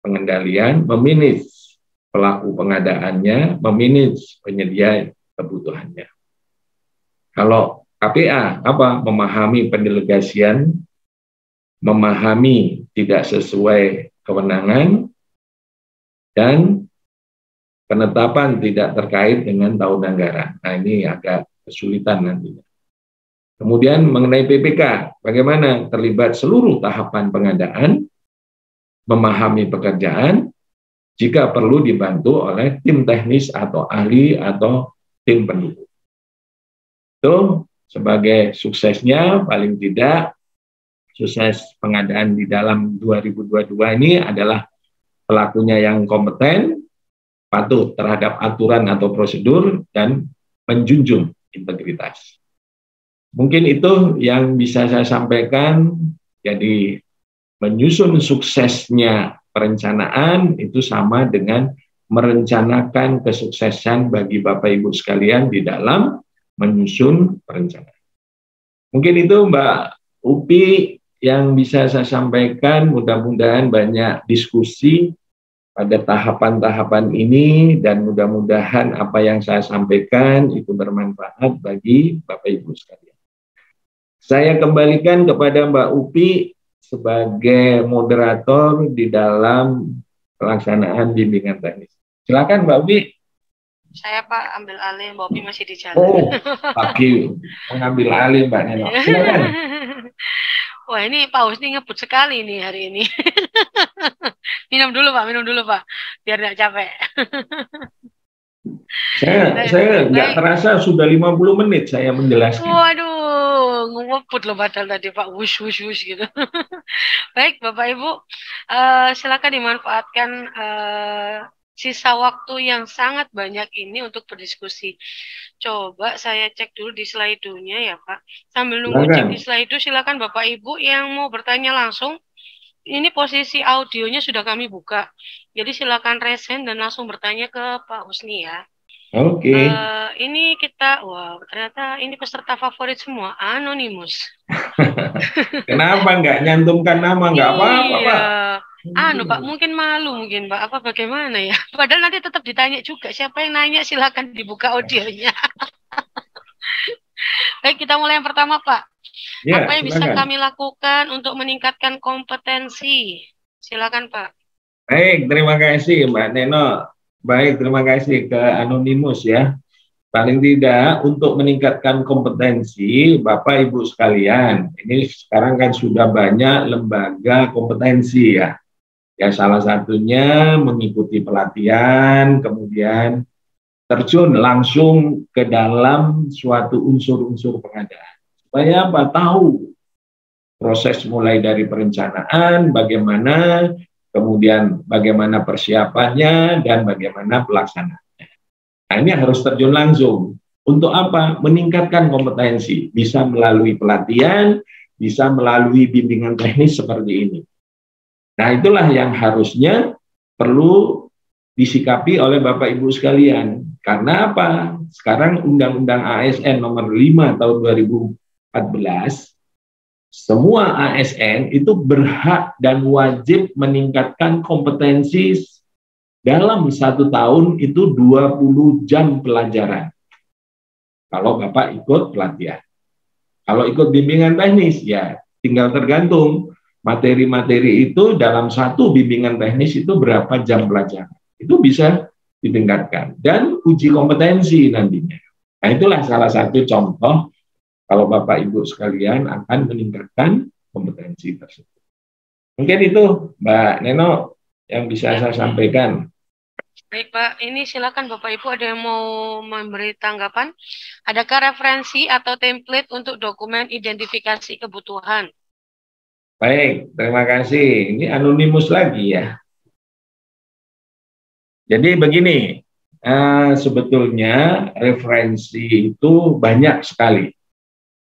pengendalian, memanage pelaku pengadaannya, memanage penyedia kebutuhannya. Kalau KPA apa? Memahami pendelegasian, memahami tidak sesuai kewenangan, dan penetapan tidak terkait dengan tahun anggaran. Nah, ini agak kesulitan nantinya. Kemudian mengenai PPK, bagaimana terlibat seluruh tahapan pengadaan, memahami pekerjaan, jika perlu dibantu oleh tim teknis atau ahli atau tim pendukung. Itu sebagai suksesnya, paling tidak sukses pengadaan di dalam 2022 ini adalah pelakunya yang kompeten, patuh terhadap aturan atau prosedur, dan menjunjung integritas. Mungkin itu yang bisa saya sampaikan. Jadi menyusun suksesnya perencanaan itu sama dengan merencanakan kesuksesan bagi Bapak Ibu sekalian di dalam menyusun perencanaan. Mungkin itu Mbak Upi yang bisa saya sampaikan. Mudah-mudahan banyak diskusi pada tahapan-tahapan ini, dan mudah-mudahan apa yang saya sampaikan itu bermanfaat bagi Bapak Ibu sekalian. Saya kembalikan kepada Mbak Upi sebagai moderator di dalam pelaksanaan bimbingan teknis. Silakan Mbak Upi. Saya Pak ambil alih, Mbak Upi masih di jalan. Oh, pagi mengambil alih Mbak Neno. Silakan. Wah, ini Pak Husni ngebut sekali nih hari ini. Minum dulu Pak, biar nggak capek. Saya nggak terasa sudah 50 menit saya menjelaskan. Waduh, ngebut loh padahal tadi Pak, wush gitu. Baik Bapak Ibu, silakan dimanfaatkan sisa waktu yang sangat banyak ini untuk berdiskusi. Coba saya cek dulu di slide-nya ya Pak. Sambil nunggu cek di slide, silakan Bapak Ibu yang mau bertanya langsung. Ini posisi audionya sudah kami buka. Jadi silakan resen dan langsung bertanya ke Pak Husni ya. Oke. Ini kita, wow, ternyata ini peserta favorit semua, anonimus. Kenapa nggak nyantumkan nama? Nggak apa-apa, Pak. Pak, mungkin malu mungkin Pak, apa bagaimana ya? Padahal nanti tetap ditanya juga, siapa yang nanya silakan dibuka audionya. Baik, kita mulai yang pertama Pak. Ya, apa yang bisa kami lakukan untuk meningkatkan kompetensi? Silakan Pak. Baik, terima kasih Mbak Neno. Baik, terima kasih ke Anonimus ya. Paling tidak untuk meningkatkan kompetensi Bapak Ibu sekalian, ini sekarang kan sudah banyak lembaga kompetensi ya. Ya salah satunya mengikuti pelatihan, kemudian terjun langsung ke dalam suatu unsur-unsur pengadaan. Supaya apa? Tahu proses mulai dari perencanaan, bagaimana, kemudian bagaimana persiapannya, dan bagaimana pelaksanaannya. Nah, ini harus terjun langsung. Untuk apa? Meningkatkan kompetensi. Bisa melalui pelatihan, bisa melalui bimbingan teknis seperti ini. Nah, itulah yang harusnya perlu disikapi oleh Bapak Ibu sekalian. Karena apa? Sekarang Undang-Undang ASN nomor 5 tahun 2014, semua ASN itu berhak dan wajib meningkatkan kompetensi dalam 1 tahun itu 20 jam pelajaran. Kalau Bapak ikut pelatihan. Kalau ikut bimbingan teknis, ya tinggal tergantung. Materi-materi itu dalam 1 bimbingan teknis itu berapa jam pelajaran. Itu bisa ditingkatkan. Dan uji kompetensi nantinya. Nah, itulah salah satu contoh kalau Bapak Ibu sekalian akan meningkatkan kompetensi tersebut. Mungkin itu Mbak Neno yang bisa saya sampaikan. Baik Pak, ini silakan Bapak Ibu ada yang mau memberi tanggapan. Adakah referensi atau template untuk dokumen identifikasi kebutuhan? Baik, terima kasih. Ini anonimus lagi ya. Jadi begini, sebetulnya referensi itu banyak sekali.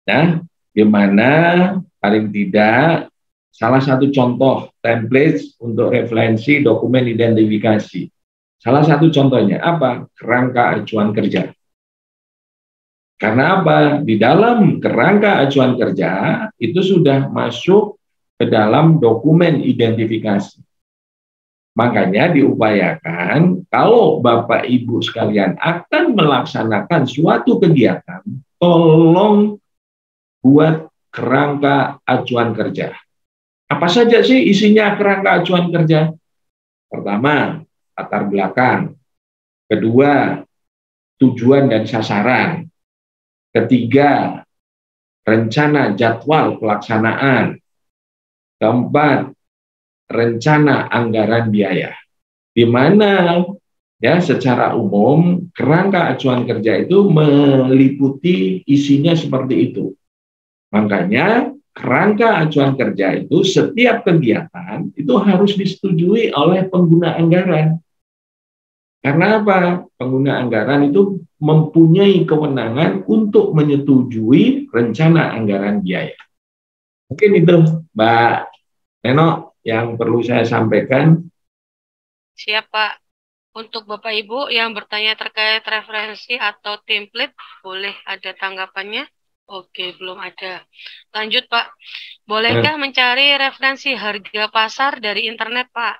Ya, gimana paling tidak salah satu contoh template untuk referensi dokumen identifikasi. Salah satu contohnya apa? Kerangka acuan kerja. Karena apa? Di dalam kerangka acuan kerja itu sudah masuk ke dalam dokumen identifikasi. Makanya diupayakan kalau Bapak Ibu sekalian akan melaksanakan suatu kegiatan, tolong buat kerangka acuan kerja. Apa saja sih isinya kerangka acuan kerja? Pertama, latar belakang. Kedua, tujuan dan sasaran. Ketiga, rencana jadwal pelaksanaan. Keempat, rencana anggaran biaya. Di mana ya secara umum kerangka acuan kerja itu meliputi isinya seperti itu. Makanya kerangka acuan kerja itu setiap kegiatan itu harus disetujui oleh pengguna anggaran. Karena apa? Pengguna anggaran itu mempunyai kewenangan untuk menyetujui rencana anggaran biaya. Mungkin itu Mbak Neno yang perlu saya sampaikan. Siap Pak. Untuk Bapak Ibu yang bertanya terkait referensi atau template, boleh ada tanggapannya? Oke, belum ada. Lanjut Pak. Bolehkah mencari referensi harga pasar dari internet Pak?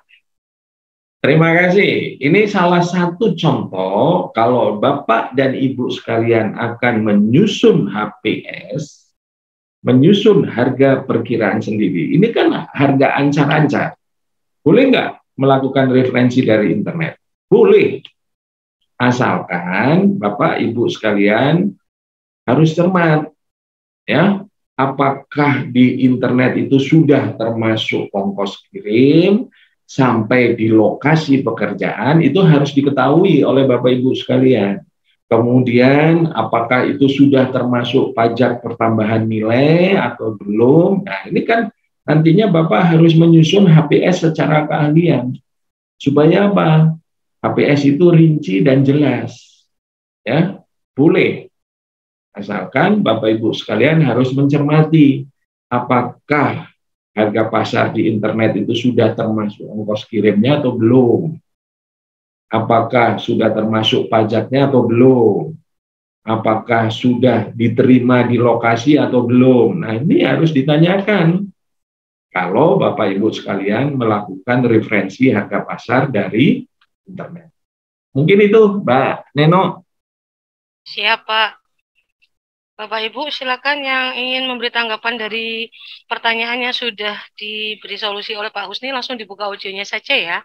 Terima kasih. Ini salah satu contoh kalau Bapak dan Ibu sekalian akan menyusun HPS, menyusun harga perkiraan sendiri. Ini kan harga ancar-ancar. Boleh nggak melakukan referensi dari internet? Boleh. Asalkan Bapak Ibu sekalian harus cermat. Ya, apakah di internet itu sudah termasuk ongkos kirim sampai di lokasi pekerjaan, itu harus diketahui oleh Bapak Ibu sekalian. Kemudian apakah itu sudah termasuk pajak pertambahan nilai atau belum? Nah, ini kan nantinya Bapak harus menyusun HPS secara keahlian. Supaya apa? HPS itu rinci dan jelas. Ya, boleh. Asalkan Bapak Ibu sekalian harus mencermati apakah harga pasar di internet itu sudah termasuk ongkos kirimnya atau belum. Apakah sudah termasuk pajaknya atau belum. Apakah sudah diterima di lokasi atau belum. Nah, ini harus ditanyakan kalau Bapak Ibu sekalian melakukan referensi harga pasar dari internet. Mungkin itu, Mbak Neno. Siapa? Bapak Ibu silakan yang ingin memberi tanggapan dari pertanyaannya sudah diberi solusi oleh Pak Husni, langsung dibuka audionya saja ya.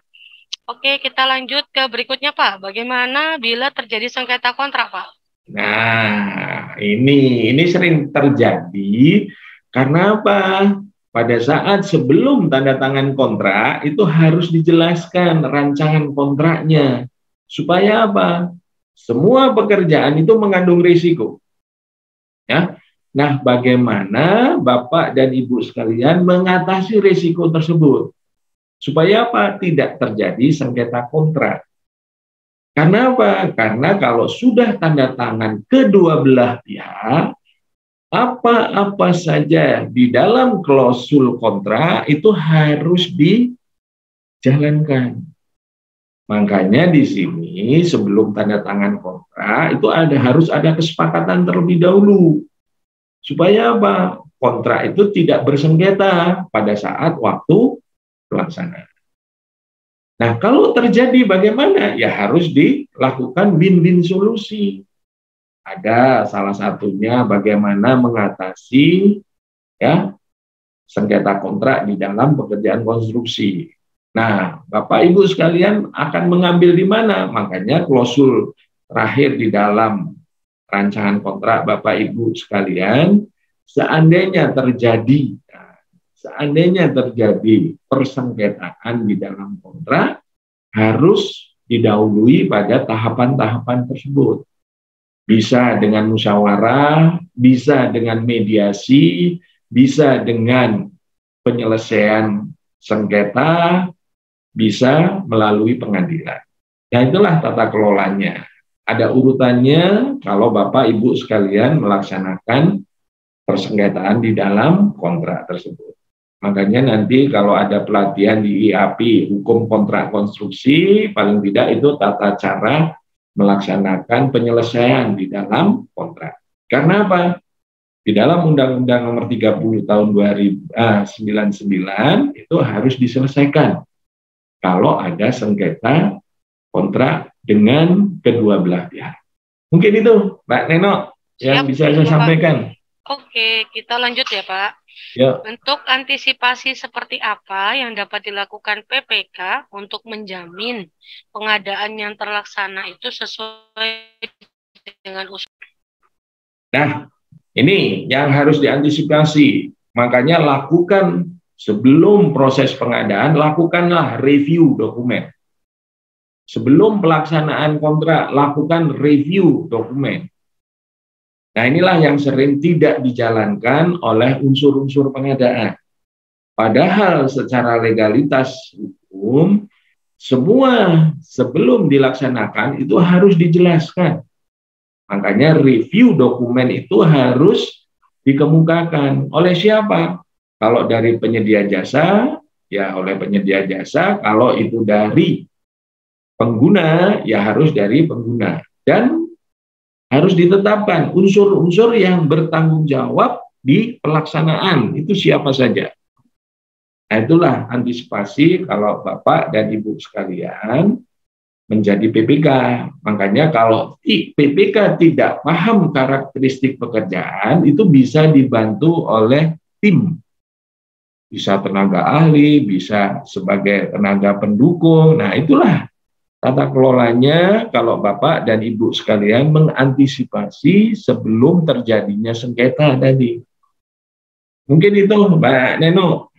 Oke, kita lanjut ke berikutnya Pak. Bagaimana bila terjadi sengketa kontrak Pak? Nah, ini sering terjadi karena apa? Pada saat sebelum tanda tangan kontrak itu harus dijelaskan rancangan kontraknya. Supaya apa? Semua pekerjaan itu mengandung risiko. Ya. Nah, bagaimana Bapak dan Ibu sekalian mengatasi risiko tersebut? Supaya apa? Tidak terjadi sengketa kontrak. Karena apa? Karena kalau sudah tanda tangan kedua belah pihak, apa-apa saja di dalam klausul kontrak itu harus dijalankan. Makanya di sini sebelum tanda tangan kontrak itu harus ada kesepakatan terlebih dahulu. Supaya apa? Kontrak itu tidak bersengketa pada saat waktu pelaksanaan. Nah, kalau terjadi bagaimana? Ya harus dilakukan win-win solusi. Ada salah satunya bagaimana mengatasi ya sengketa kontrak di dalam pekerjaan konstruksi. Nah, Bapak Ibu sekalian akan mengambil di mana? Makanya klausul terakhir di dalam rancangan kontrak Bapak Ibu sekalian, seandainya terjadi persengketaan di dalam kontrak, harus didahului pada tahapan-tahapan tersebut. Bisa dengan musyawarah, bisa dengan mediasi, bisa dengan penyelesaian sengketa, bisa melalui pengadilan. Nah, itulah tata kelolanya. Ada urutannya kalau Bapak Ibu sekalian melaksanakan persengketaan di dalam kontrak tersebut. Makanya nanti kalau ada pelatihan di IAP, hukum kontrak konstruksi, paling tidak itu tata cara melaksanakan penyelesaian di dalam kontrak. Karena apa? Di dalam Undang-Undang Nomor 30 Tahun 1999 itu harus diselesaikan kalau ada sengketa kontrak dengan kedua belah pihak. Mungkin itu, Mbak Neno, yang bisa saya sampaikan. Oke, kita lanjut ya Pak. Ya. Bentuk antisipasi seperti apa yang dapat dilakukan PPK untuk menjamin pengadaan yang terlaksana itu sesuai dengan usul? Nah, ini yang harus diantisipasi. Makanya lakukan sebelum proses pengadaan, lakukanlah review dokumen. Sebelum pelaksanaan kontrak, lakukan review dokumen. Nah, inilah yang sering tidak dijalankan oleh unsur-unsur pengadaan. Padahal secara legalitas hukum, semua sebelum dilaksanakan itu harus dijelaskan. Makanya review dokumen itu harus dikemukakan. Oleh siapa? Kalau dari penyedia jasa, ya oleh penyedia jasa. Kalau itu dari pengguna, ya harus dari pengguna. Dan harus ditetapkan unsur-unsur yang bertanggung jawab di pelaksanaan. Itu siapa saja. Nah, itulah antisipasi kalau Bapak dan Ibu sekalian menjadi PPK. Makanya kalau PPK tidak paham karakteristik pekerjaan, itu bisa dibantu oleh tim. Bisa tenaga ahli, bisa sebagai tenaga pendukung. Nah, itulah tata kelolanya kalau Bapak dan Ibu sekalian mengantisipasi sebelum terjadinya sengketa tadi. Mungkin itu, Mbak Neno.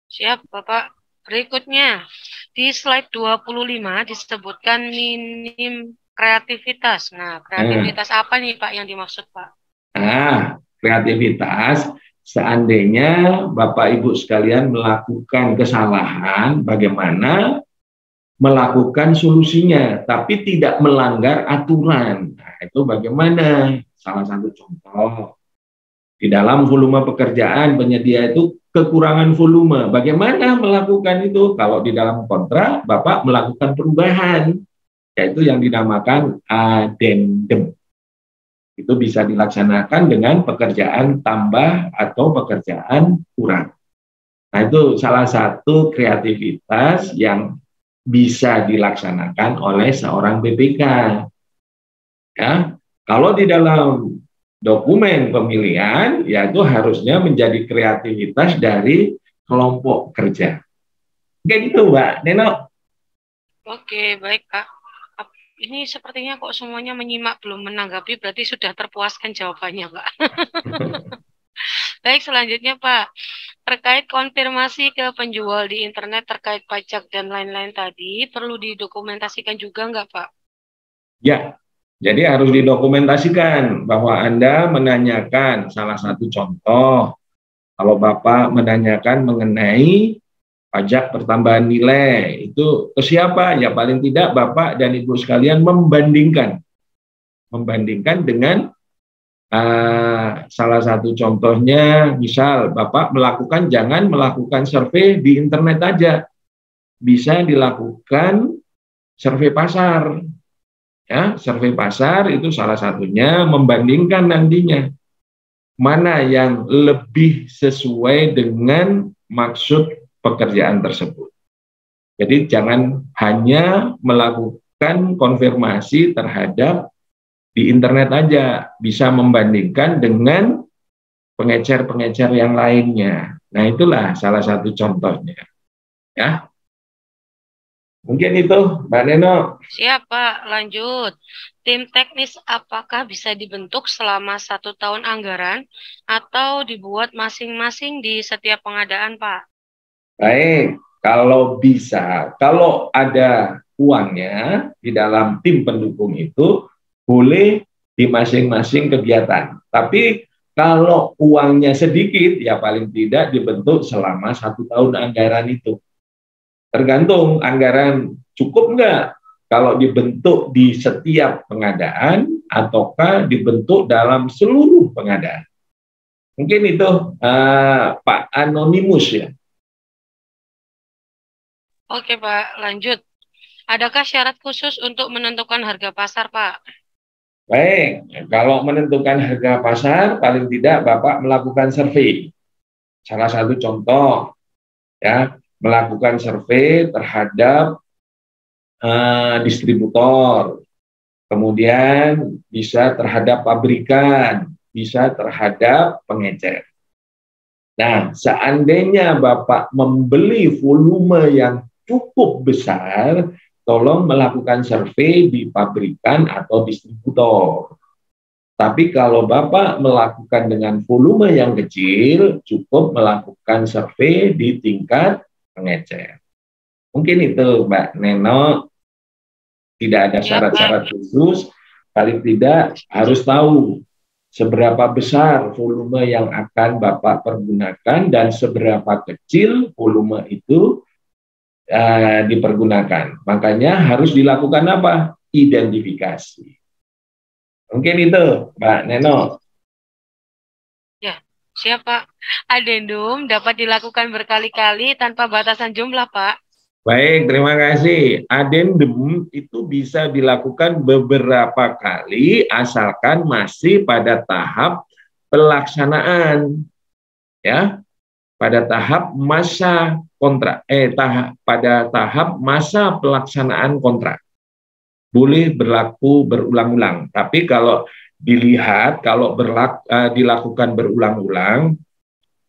Siap, Bapak. Berikutnya, di slide 25 disebutkan minim kreativitas. Nah, kreativitas apa nih Pak yang dimaksud Pak? Nah, kreativitas seandainya Bapak Ibu sekalian melakukan kesalahan, bagaimana melakukan solusinya, tapi tidak melanggar aturan. Nah, itu bagaimana? Salah satu contoh, di dalam volume pekerjaan penyedia itu kekurangan volume. Bagaimana melakukan itu? Kalau di dalam kontrak, Bapak melakukan perubahan, yaitu yang dinamakan addendum. Itu bisa dilaksanakan dengan pekerjaan tambah atau pekerjaan kurang. Nah, itu salah satu kreativitas yang bisa dilaksanakan oleh seorang BPK. Ya, kalau di dalam dokumen pemilihan, ya itu harusnya menjadi kreativitas dari kelompok kerja. Kayak gitu, Mbak Neno. Oke, baik Pak. Ini sepertinya kok semuanya menyimak belum menanggapi, berarti sudah terpuaskan jawabannya, Pak. Baik, selanjutnya Pak. Terkait konfirmasi ke penjual di internet terkait pajak dan lain-lain tadi, perlu didokumentasikan juga nggak, Pak? Ya, jadi harus didokumentasikan bahwa Anda menanyakan salah satu contoh. Kalau Bapak menanyakan mengenai pajak pertambahan nilai, itu ke siapa? Ya paling tidak Bapak dan Ibu sekalian membandingkan dengan salah satu contohnya, misal Bapak jangan melakukan survei di internet aja, bisa dilakukan survei pasar. Ya, survei pasar itu salah satunya membandingkan nantinya mana yang lebih sesuai dengan maksud pekerjaan tersebut. Jadi jangan hanya melakukan konfirmasi terhadap di internet aja, bisa membandingkan dengan pengecer-pengecer yang lainnya. Nah, itulah salah satu contohnya. Ya, mungkin itu, Mbak Neno. Siap, Pak. Lanjut. Tim teknis apakah bisa dibentuk selama 1 tahun anggaran atau dibuat masing-masing di setiap pengadaan, Pak? Baik, kalau bisa, kalau ada uangnya di dalam tim pendukung itu, boleh di masing-masing kegiatan. Tapi kalau uangnya sedikit, ya paling tidak dibentuk selama 1 tahun anggaran itu. Tergantung anggaran cukup enggak kalau dibentuk di setiap pengadaan ataukah dibentuk dalam seluruh pengadaan. Mungkin itu Pak Anonimus ya. Oke, Pak. Lanjut. Adakah syarat khusus untuk menentukan harga pasar, Pak? Baik, kalau menentukan harga pasar, paling tidak Bapak melakukan survei. Salah satu contoh, ya, melakukan survei terhadap distributor, kemudian bisa terhadap pabrikan, bisa terhadap pengecer. Nah, seandainya Bapak membeli volume yang cukup besar, tolong melakukan survei di pabrikan atau distributor. Tapi kalau Bapak melakukan dengan volume yang kecil, cukup melakukan survei di tingkat pengecer. Mungkin itu, Mbak Neno, tidak ada syarat-syarat khusus, paling tidak harus tahu seberapa besar volume yang akan Bapak pergunakan dan seberapa kecil volume itu dipergunakan. Makanya harus dilakukan apa? Identifikasi. Mungkin itu, Mbak Neno. Ya, siap Pak. Addendum dapat dilakukan berkali-kali tanpa batasan jumlah, Pak. Baik, terima kasih. Addendum itu bisa dilakukan beberapa kali asalkan masih pada tahap pelaksanaan. Ya, pada tahap masa kontrak, pada tahap masa pelaksanaan kontrak. Boleh berlaku berulang-ulang. Tapi kalau dilihat, kalau dilakukan berulang-ulang,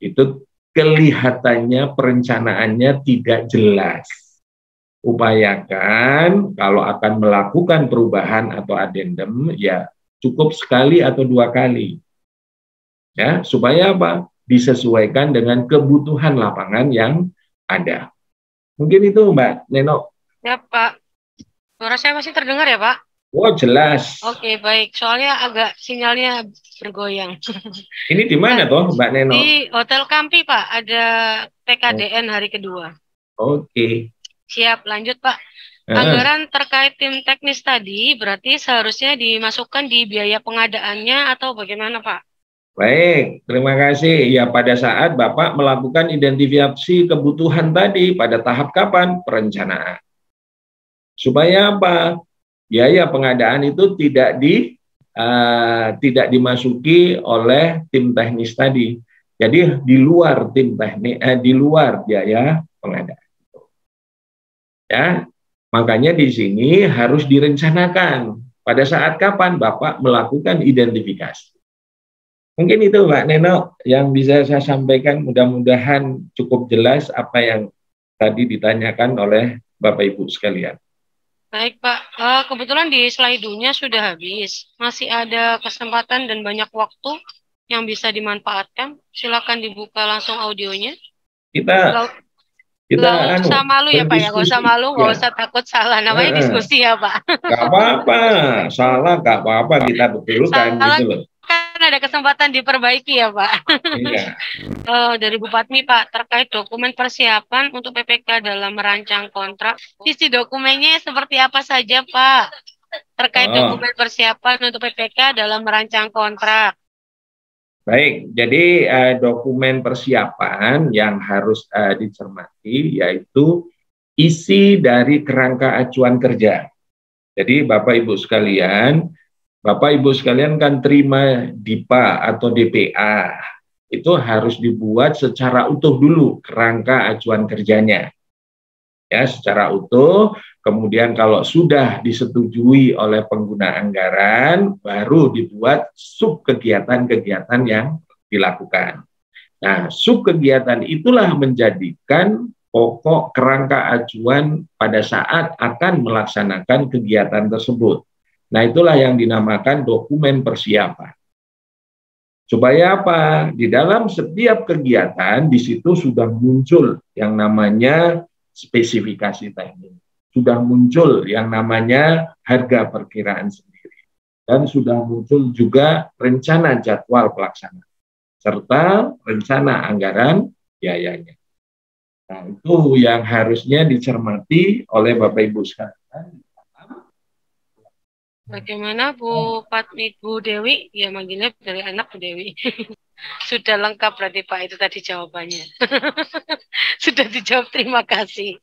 itu kelihatannya perencanaannya tidak jelas. Upayakan kalau akan melakukan perubahan atau addendum, ya cukup sekali atau 2 kali. Ya, supaya apa? Disesuaikan dengan kebutuhan lapangan yang ada. Mungkin itu, Mbak Neno. Ya, Pak. Suara saya masih terdengar ya, Pak? Oh, jelas. Oke, baik. Soalnya agak sinyalnya bergoyang. Ini di mana toh, Mbak Neno? Di Hotel Kampi, Pak. Ada PKDN hari kedua. Oke. Siap, lanjut, Pak. Anggaran terkait tim teknis tadi berarti seharusnya dimasukkan di biaya pengadaannya atau bagaimana, Pak? Baik, terima kasih. Ya, pada saat Bapak melakukan identifikasi kebutuhan tadi pada tahap kapan? Perencanaan. Supaya apa? Biaya pengadaan itu tidak dimasuki oleh tim teknis tadi. Jadi di luar tim teknik, di luar biaya pengadaan. Ya, makanya di sini harus direncanakan pada saat kapan Bapak melakukan identifikasi. Mungkin itu Mbak Neno yang bisa saya sampaikan, mudah-mudahan cukup jelas apa yang tadi ditanyakan oleh Bapak Ibu sekalian. Baik Pak, kebetulan di slide-nya sudah habis. Masih ada kesempatan dan banyak waktu yang bisa dimanfaatkan. Silakan dibuka langsung audionya. Kita nggak usah malu ya Pak ya, nggak usah malu, nggak usah takut salah. Namanya diskusi ya Pak. Nggak apa-apa, salah nggak apa-apa, kita betulkan gitu loh. Kan ada kesempatan diperbaiki ya Pak. Iya. Dari Bu Patmi Pak, terkait dokumen persiapan untuk PPK dalam merancang kontrak, isi dokumennya seperti apa saja Pak? Terkait dokumen persiapan untuk PPK dalam merancang kontrak. Baik, jadi dokumen persiapan yang harus dicermati yaitu isi dari kerangka acuan kerja. Jadi Bapak Ibu sekalian kan terima DIPA atau DPA, itu harus dibuat secara utuh dulu kerangka acuan kerjanya. Ya, secara utuh, kemudian kalau sudah disetujui oleh pengguna anggaran, baru dibuat sub kegiatan-kegiatan yang dilakukan. Nah, sub kegiatan itulah menjadikan pokok kerangka acuan pada saat akan melaksanakan kegiatan tersebut. Nah, itulah yang dinamakan dokumen persiapan. Supaya apa? Di dalam setiap kegiatan, di situ sudah muncul yang namanya spesifikasi teknik. Sudah muncul yang namanya harga perkiraan sendiri. Dan sudah muncul juga rencana jadwal pelaksanaan. Serta rencana anggaran biayanya. Nah, itu yang harusnya dicermati oleh Bapak Ibu sekalian. Bagaimana Bu Patmi, Bu Dewi? Ya manggilnya dari anak Bu Dewi. Sudah lengkap berarti Pak, itu tadi jawabannya. Sudah dijawab, terima kasih.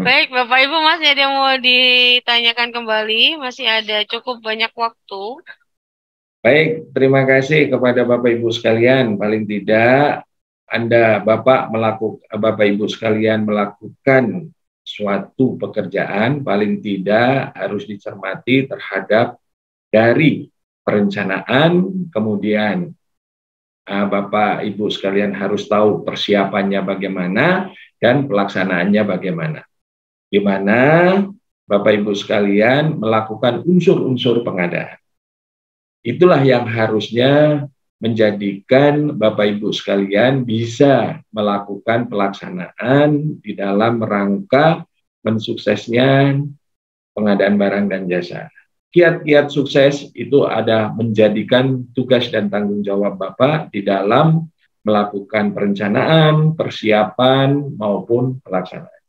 Baik Bapak Ibu, masih ada yang mau ditanyakan kembali? Masih ada cukup banyak waktu. Baik, terima kasih kepada Bapak Ibu sekalian. Paling tidak Bapak Ibu sekalian melakukan suatu pekerjaan, paling tidak harus dicermati terhadap dari perencanaan, kemudian Bapak Ibu sekalian harus tahu persiapannya bagaimana dan pelaksanaannya bagaimana. Di mana Bapak Ibu sekalian melakukan unsur-unsur pengadaan. Itulah yang harusnya menjadikan Bapak Ibu sekalian bisa melakukan pelaksanaan di dalam rangka mensuksesnya pengadaan barang dan jasa. Kiat-kiat sukses itu ada menjadikan tugas dan tanggung jawab Bapak di dalam melakukan perencanaan, persiapan, maupun pelaksanaan.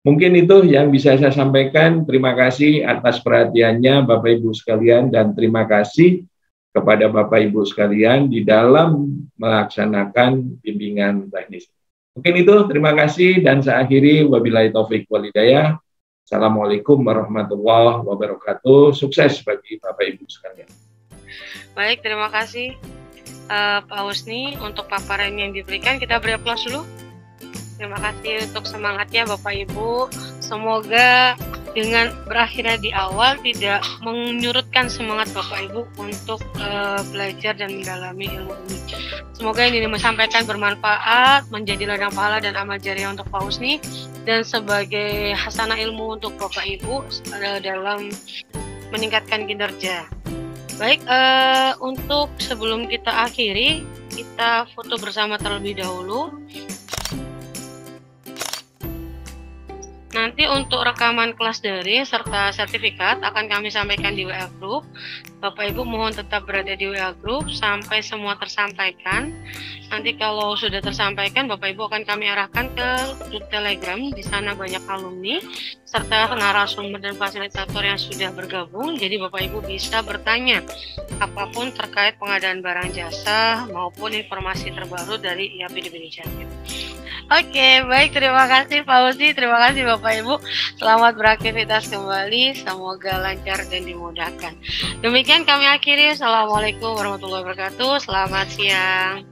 Mungkin itu yang bisa saya sampaikan. Terima kasih atas perhatiannya Bapak Ibu sekalian, dan terima kasih kepada Bapak Ibu sekalian di dalam melaksanakan bimbingan teknis. Mungkin itu, terima kasih, dan saya akhiri, wabillahi taufik wal hidayah. Assalamualaikum warahmatullahi wabarakatuh. Sukses bagi Bapak Ibu sekalian. Baik, terima kasih Pak Husni untuk paparan yang diberikan. Kita beri aplaus dulu. Terima kasih untuk semangatnya Bapak Ibu. Semoga dengan berakhirnya di awal tidak menyurutkan semangat Bapak Ibu untuk belajar dan mendalami ilmu ini. Semoga yang disampaikan bermanfaat, menjadi ladang pahala dan amal jariah untuk Pak Husni, dan sebagai hasanah ilmu untuk Bapak Ibu dalam meningkatkan kinerja. Baik, untuk sebelum kita akhiri, kita foto bersama terlebih dahulu. Nanti untuk rekaman kelas daring serta sertifikat akan kami sampaikan di WA Group. Bapak Ibu mohon tetap berada di WA Group sampai semua tersampaikan. Nanti kalau sudah tersampaikan, Bapak Ibu akan kami arahkan ke grup Telegram. Di sana banyak alumni serta narasumber dan fasilitator yang sudah bergabung. Jadi Bapak Ibu bisa bertanya apapun terkait pengadaan barang jasa maupun informasi terbaru dari IAPDB Jatim. Oke, baik, terima kasih Pak Uzi, terima kasih Bapak Ibu. Selamat beraktivitas kembali, semoga lancar dan dimudahkan. Demikian kami akhiri. Assalamualaikum warahmatullahi wabarakatuh. Selamat siang.